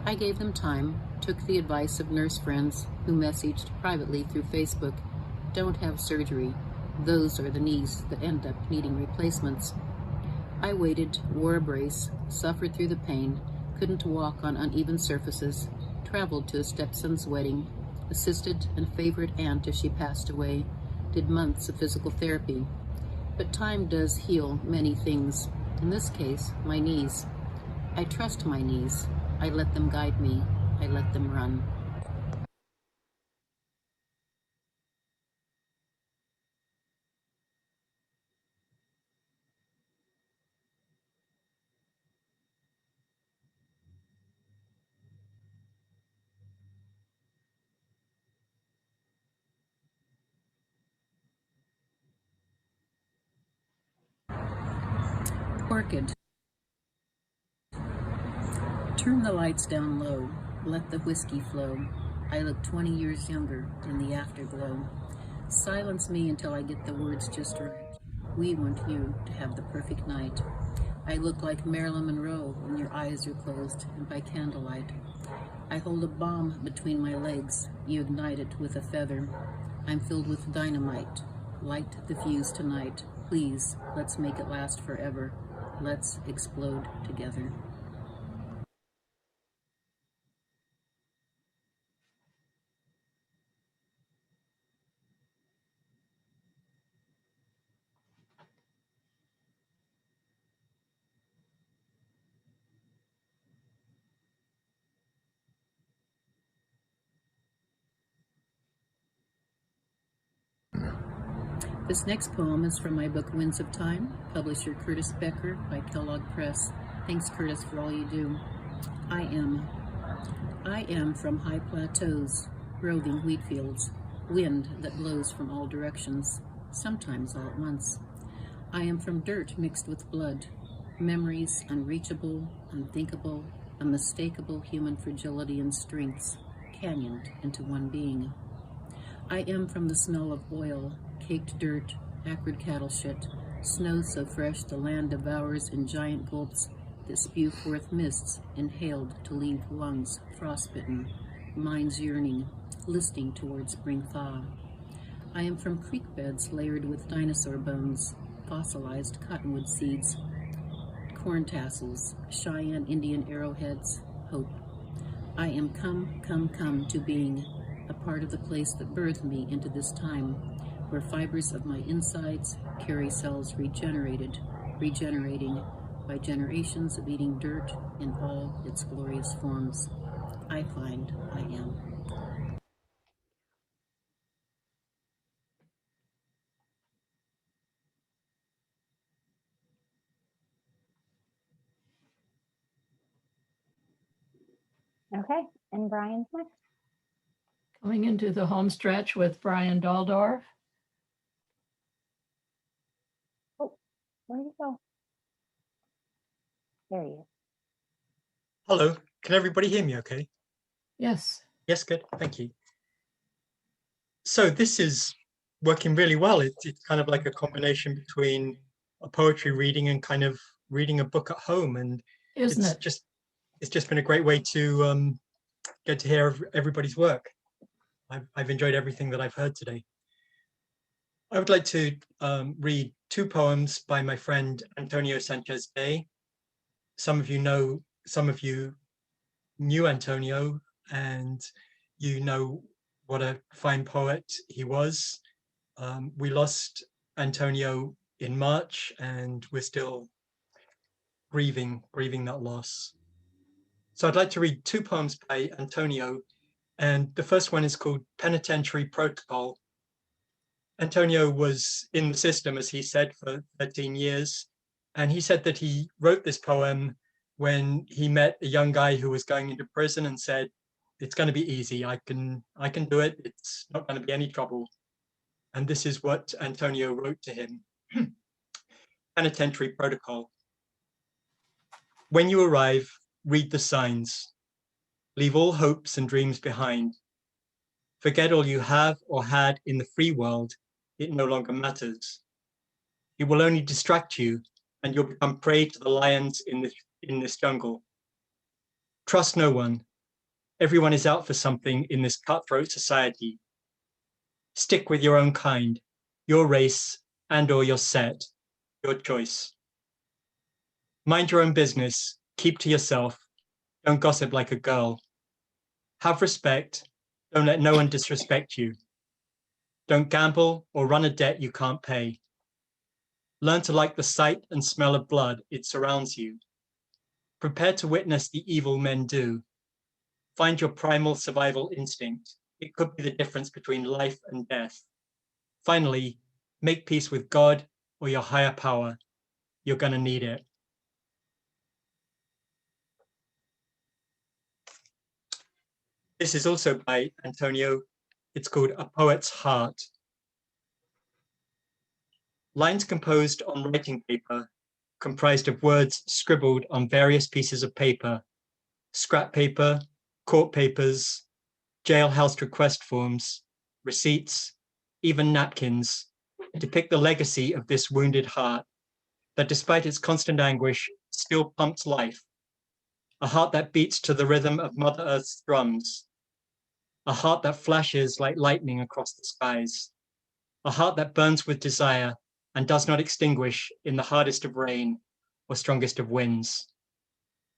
I gave them time, took the advice of nurse friends who messaged privately through Facebook, don't have surgery. Those are the knees that end up needing replacements. I waited, wore a brace, suffered through the pain, couldn't walk on uneven surfaces, traveled to a stepson's wedding, assisted and favored aunt as she passed away, did months of physical therapy. But time does heal many things. In this case, my knees. I trust my knees. I let them guide me. I let them run. Orchid. Turn the lights down low. Let the whiskey flow. I look 20 years younger in the afterglow. Silence me until I get the words just right. We want you to have the perfect night. I look like Marilyn Monroe when your eyes are closed and by candlelight. I hold a bomb between my legs. You ignite it with a feather. I'm filled with dynamite. Light the fuse tonight. Please, let's make it last forever. Let's explode together. This next poem is from my book Winds of Time, publisher Curtis Becker by Kellogg Press. Thanks, Curtis, for all you do. I am from high plateaus, roving wheat fields, wind that blows from all directions, sometimes all at once. I am from dirt mixed with blood, memories unreachable, unthinkable, unmistakable human fragility and strengths, canyoned into one being. I am from the smell of oil, caked dirt, acrid cattle shit, snow so fresh the land devours in giant gulps that spew forth mists inhaled to leave lungs frostbitten, minds yearning, listing toward spring thaw. I am from creek beds layered with dinosaur bones, fossilized cottonwood seeds, corn tassels, Cheyenne Indian arrowheads, hope. I am come to being, a part of the place that birthed me into this time, where fibers of my insides carry cells regenerating by generations of eating dirt in all its glorious forms. I find I am. Okay, and Brian's next. Coming into the home stretch with Brian Daldorf. Oh, where'd he go? There he is. Hello, can everybody hear me okay? Yes. Yes, good, thank you. So this is working really well. It's kind of like a combination between a poetry reading and kind of reading a book at home. And Isn't it? It's just been a great way to get to hear everybody's work. I've enjoyed everything that I've heard today. I would like to read two poems by my friend Antonio Sanchez Day. Some of you knew Antonio, and you know what a fine poet he was. We lost Antonio in March, and we're still grieving that loss. So I'd like to read two poems by Antonio, and the first one is called Penitentiary Protocol. Antonio was in the system, as he said, for 13 years. And he said that he wrote this poem when he met a young guy who was going into prison and said, it's going to be easy. I can do it. It's not going to be any trouble. And this is what Antonio wrote to him. Penitentiary Protocol. When you arrive, read the signs. Leave all hopes and dreams behind. Forget all you have or had in the free world. It no longer matters. It will only distract you, and you'll become prey to the lions in this jungle. Trust no one. Everyone is out for something in this cutthroat society. Stick with your own kind, your race, and/or your set, your choice. Mind your own business, keep to yourself, don't gossip like a girl. Have respect, don't let no one disrespect you. Don't gamble or run a debt you can't pay. Learn to like the sight and smell of blood, it surrounds you. Prepare to witness the evil men do. Find your primal survival instinct. It could be the difference between life and death. Finally, make peace with God or your higher power. You're gonna need it. This is also by Antonio. It's called A Poet's Heart. Lines composed on writing paper, comprised of words scribbled on various pieces of paper, scrap paper, court papers, jailhouse request forms, receipts, even napkins, depict the legacy of this wounded heart that despite its constant anguish, still pumps life. A heart that beats to the rhythm of Mother Earth's drums. A heart that flashes like lightning across the skies. A heart that burns with desire and does not extinguish in the hardest of rain or strongest of winds.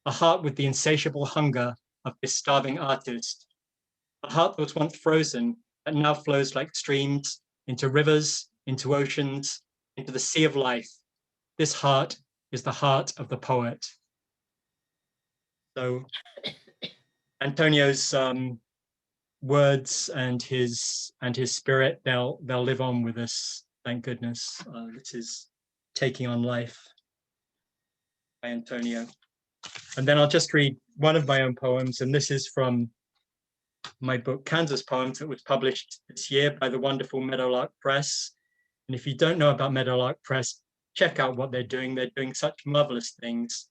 A heart with the insatiable hunger of this starving artist. A heart that was once frozen that now flows like streams into rivers, into oceans, into the sea of life. This heart is the heart of the poet. So Antonio's words and his spirit, they'll live on with us, thank goodness. This is Taking on Life by Antonio. And then I'll just read one of my own poems, and this is from my book Kansas Poems that was published this year by the wonderful Meadowlark Press. And if you don't know about Meadowlark Press, check out what they're doing. They're doing such marvelous things.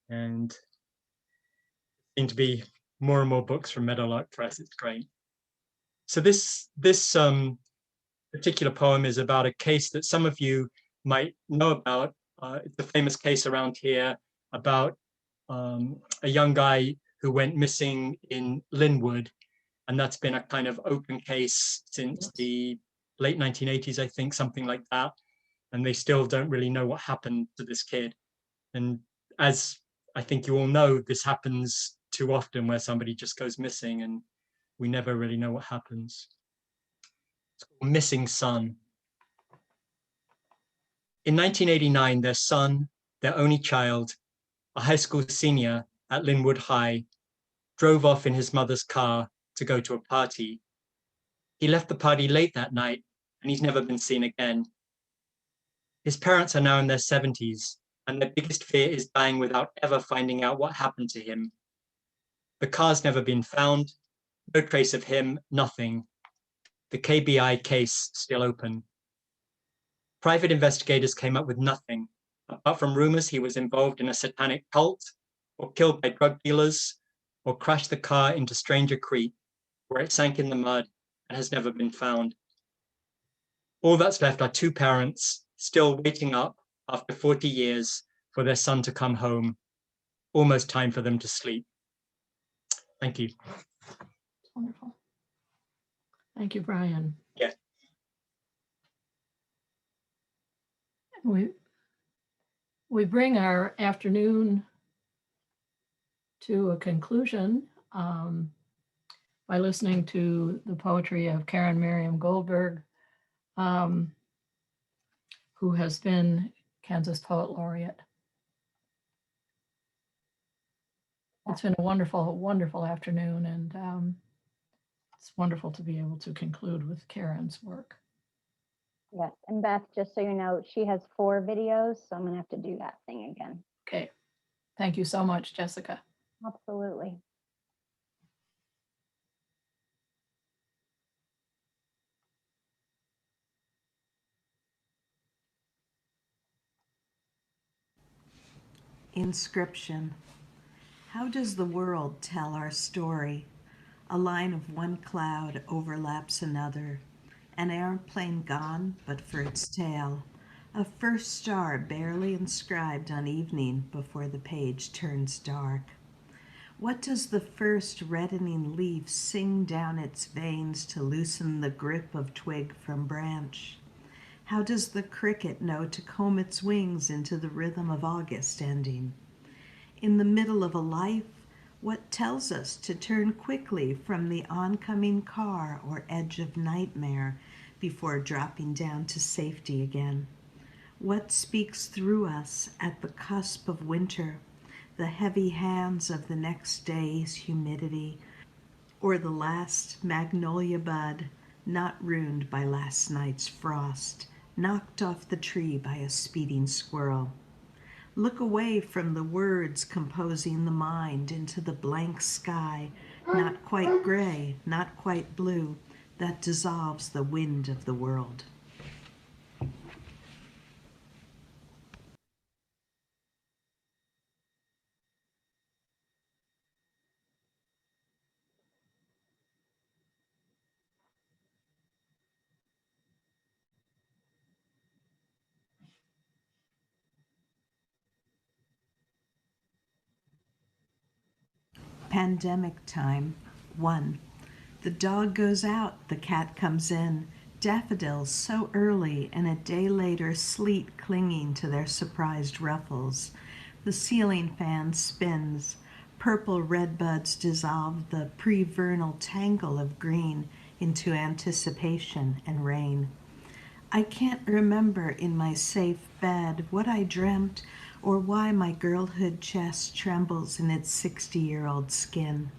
And seem to be more and more books from Meadowlark Press. It's great. So this particular poem is about a case that some of you might know about. It's a famous case around here about a young guy who went missing in Linwood, and that's been a kind of open case since the late 1980s, I think, something like that. And they still don't really know what happened to this kid. And as I think you all know, this happens too often where somebody just goes missing and we never really know what happens. It's called Missing Son. In 1989, their son, their only child, a high school senior at Linwood High, drove off in his mother's car to go to a party. He left the party late that night and he's never been seen again. His parents are now in their 70s and their biggest fear is dying without ever finding out what happened to him. The car's never been found, no trace of him, nothing. The KBI case still open. Private investigators came up with nothing, apart from rumors he was involved in a satanic cult, or killed by drug dealers, or crashed the car into Stranger Creek, where it sank in the mud and has never been found. All that's left are two parents still waiting up after 40 years for their son to come home. Almost time for them to sleep. Thank you. Wonderful. Thank you, Brian. Yeah. We bring our afternoon to a conclusion by listening to the poetry of Caryn Mirriam-Goldberg, who has been Kansas Poet Laureate. It's been a wonderful, wonderful afternoon, and it's wonderful to be able to conclude with Caryn's work. Yes, and Beth, just so you know, she has 4 videos, so I'm gonna have to do that thing again. Okay, thank you so much, Jessica. Absolutely. Inscription. How does the world tell our story? A line of one cloud overlaps another. An airplane gone, but for its tail. A first star barely inscribed on evening before the page turns dark. What does the first reddening leaf sing down its veins to loosen the grip of twig from branch? How does the cricket know to comb its wings into the rhythm of August ending? In the middle of a life, what tells us to turn quickly from the oncoming car or edge of nightmare before dropping down to safety again? What speaks through us at the cusp of winter, the heavy hands of the next day's humidity, or the last magnolia bud not ruined by last night's frost, knocked off the tree by a speeding squirrel? Look away from the words composing the mind into the blank sky, not quite gray, not quite blue, that dissolves the wind of the world. Pandemic time, 1. The dog goes out, the cat comes in. Daffodils so early, and a day later sleet clinging to their surprised ruffles. The ceiling fan spins. Purple redbuds dissolve the pre-vernal tangle of green into anticipation and rain. I can't remember in my safe bed what I dreamt or why my girlhood chest trembles in its 60-year-old skin.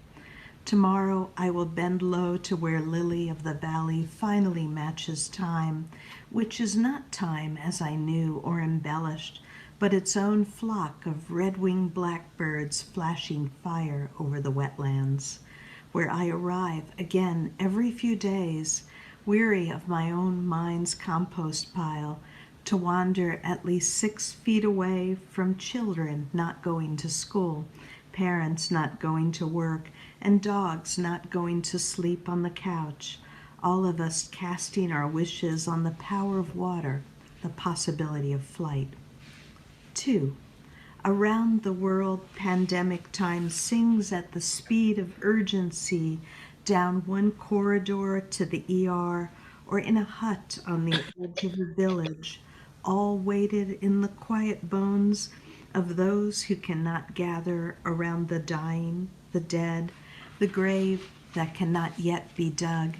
Tomorrow I will bend low to where lily of the valley finally matches time, which is not time as I knew or embellished, but its own flock of red-winged blackbirds flashing fire over the wetlands, where I arrive again every few days, weary of my own mind's compost pile, to wander at least 6 feet away from children not going to school, parents not going to work, and dogs not going to sleep on the couch, all of us casting our wishes on the power of water, the possibility of flight. 2. Around the world, pandemic time sings at the speed of urgency down one corridor to the ER or in a hut on the edge of a village, all weighted in the quiet bones of those who cannot gather around the dying, the dead, the grave that cannot yet be dug,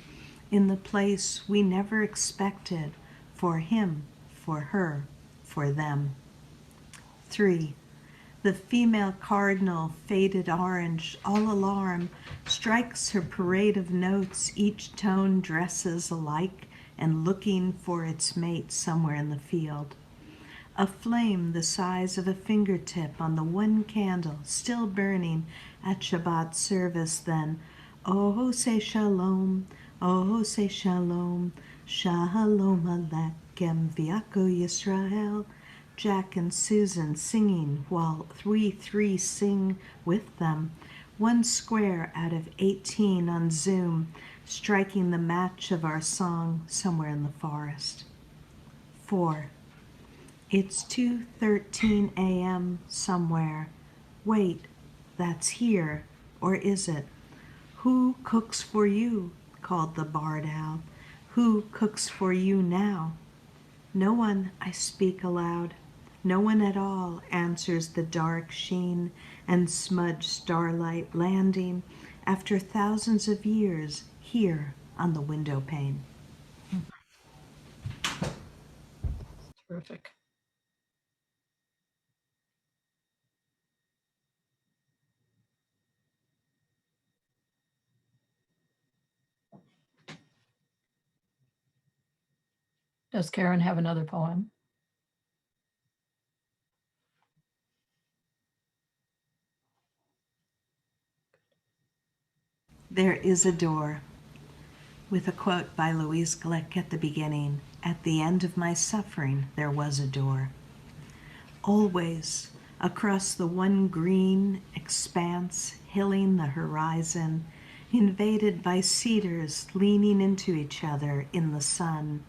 in the place we never expected, for him, for her, for them. 3. The female cardinal, faded orange, all alarm, strikes her parade of notes, each tone dresses alike and looking for its mate somewhere in the field. A flame the size of a fingertip on the one candle still burning at Shabbat service, then, oh, say shalom, oh, say shalom, shalom aleichem v'yako Yisrael. Jack and Susan singing while we 3 sing with them, 1 square out of 18 on Zoom, striking the match of our song somewhere in the forest. 4. It's 2:13 a.m. somewhere. Wait, that's here, or is it? Who cooks for you? Called the barred owl. Who cooks for you now? No one, I speak aloud. No one at all, answers the dark sheen and smudged starlight landing after thousands of years here on the window pane. Terrific. Does Karen have another poem? There is a door, with a quote by Louise Glick at the beginning. At the end of my suffering, there was a door. Always, across the one green expanse, hilling the horizon, invaded by cedars leaning into each other in the sun,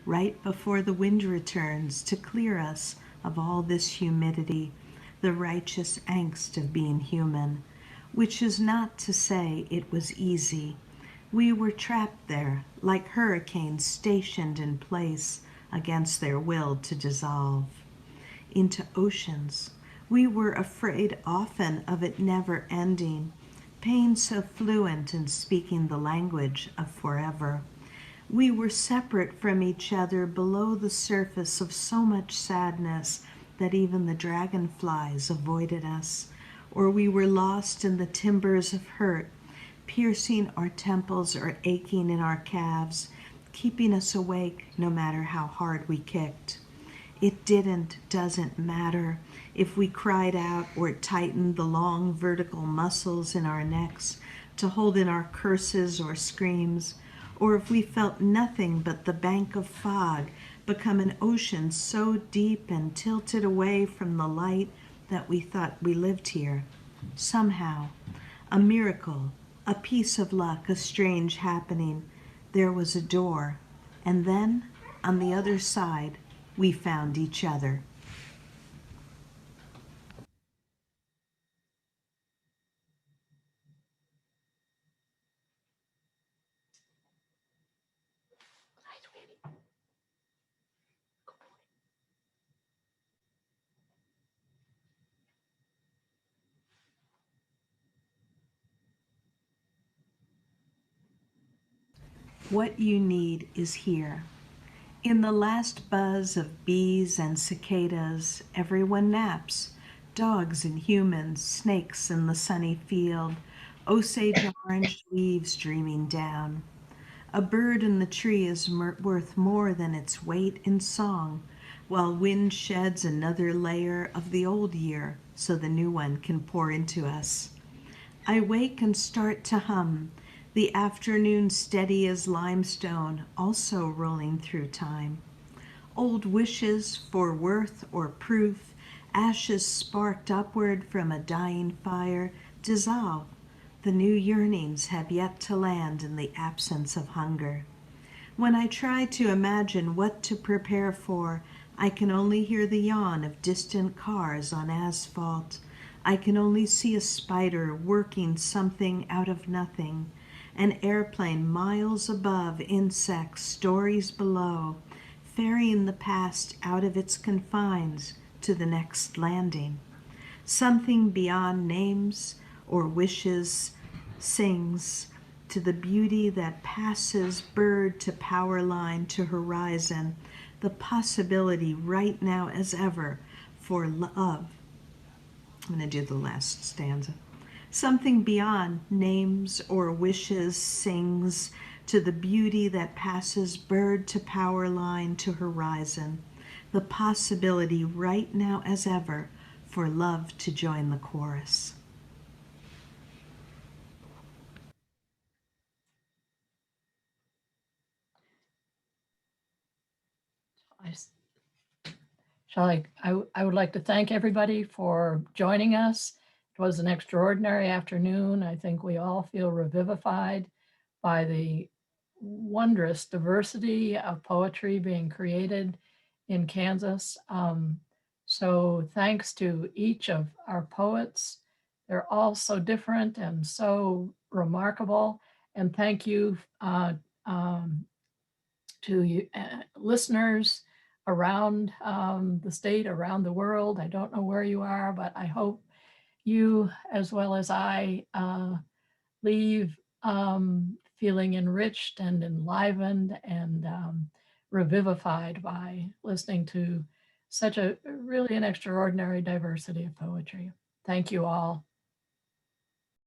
right before the wind returns to clear us of all this humidity, the righteous angst of being human, which is not to say it was easy. We were trapped there, like hurricanes stationed in place against their will to dissolve into oceans. We were afraid often of it never ending, pain so fluent in speaking the language of forever. We were separate from each other below the surface of so much sadness that even the dragonflies avoided us, or we were lost in the timbers of hurt, piercing our temples or aching in our calves, keeping us awake no matter how hard we kicked. It doesn't matter if we cried out or tightened the long vertical muscles in our necks to hold in our curses or screams, or if we felt nothing but the bank of fog become an ocean so deep and tilted away from the light that we thought we lived here. Somehow, a miracle, a piece of luck, a strange happening, there was a door, and then, on the other side, we found each other. What you need is here. In the last buzz of bees and cicadas, everyone naps. Dogs and humans, snakes in the sunny field, Osage orange leaves dreaming down. A bird in the tree is worth more than its weight in song, while wind sheds another layer of the old year so the new one can pour into us. I wake and start to hum, the afternoon steady as limestone, also rolling through time. Old wishes for worth or proof, ashes sparked upward from a dying fire, dissolve. The new yearnings have yet to land in the absence of hunger. When I try to imagine what to prepare for, I can only hear the yawn of distant cars on asphalt. I can only see a spider working something out of nothing, an airplane miles above, insects, stories below, ferrying the past out of its confines to the next landing. Something beyond names or wishes sings to the beauty that passes bird to power line to horizon, the possibility right now as ever for love. I'm going to do the last stanza. Something beyond names or wishes sings to the beauty that passes bird to power line to horizon, the possibility right now as ever for love to join the chorus. I would like to thank everybody for joining us. It was an extraordinary afternoon. I think we all feel revivified by the wondrous diversity of poetry being created in Kansas. So thanks to each of our poets. They're all so different and so remarkable. And thank you to you, listeners around the state, around the world. I don't know where you are, but I hope you, as well as I, leave feeling enriched and enlivened and revivified by listening to such a really an extraordinary diversity of poetry. Thank you all.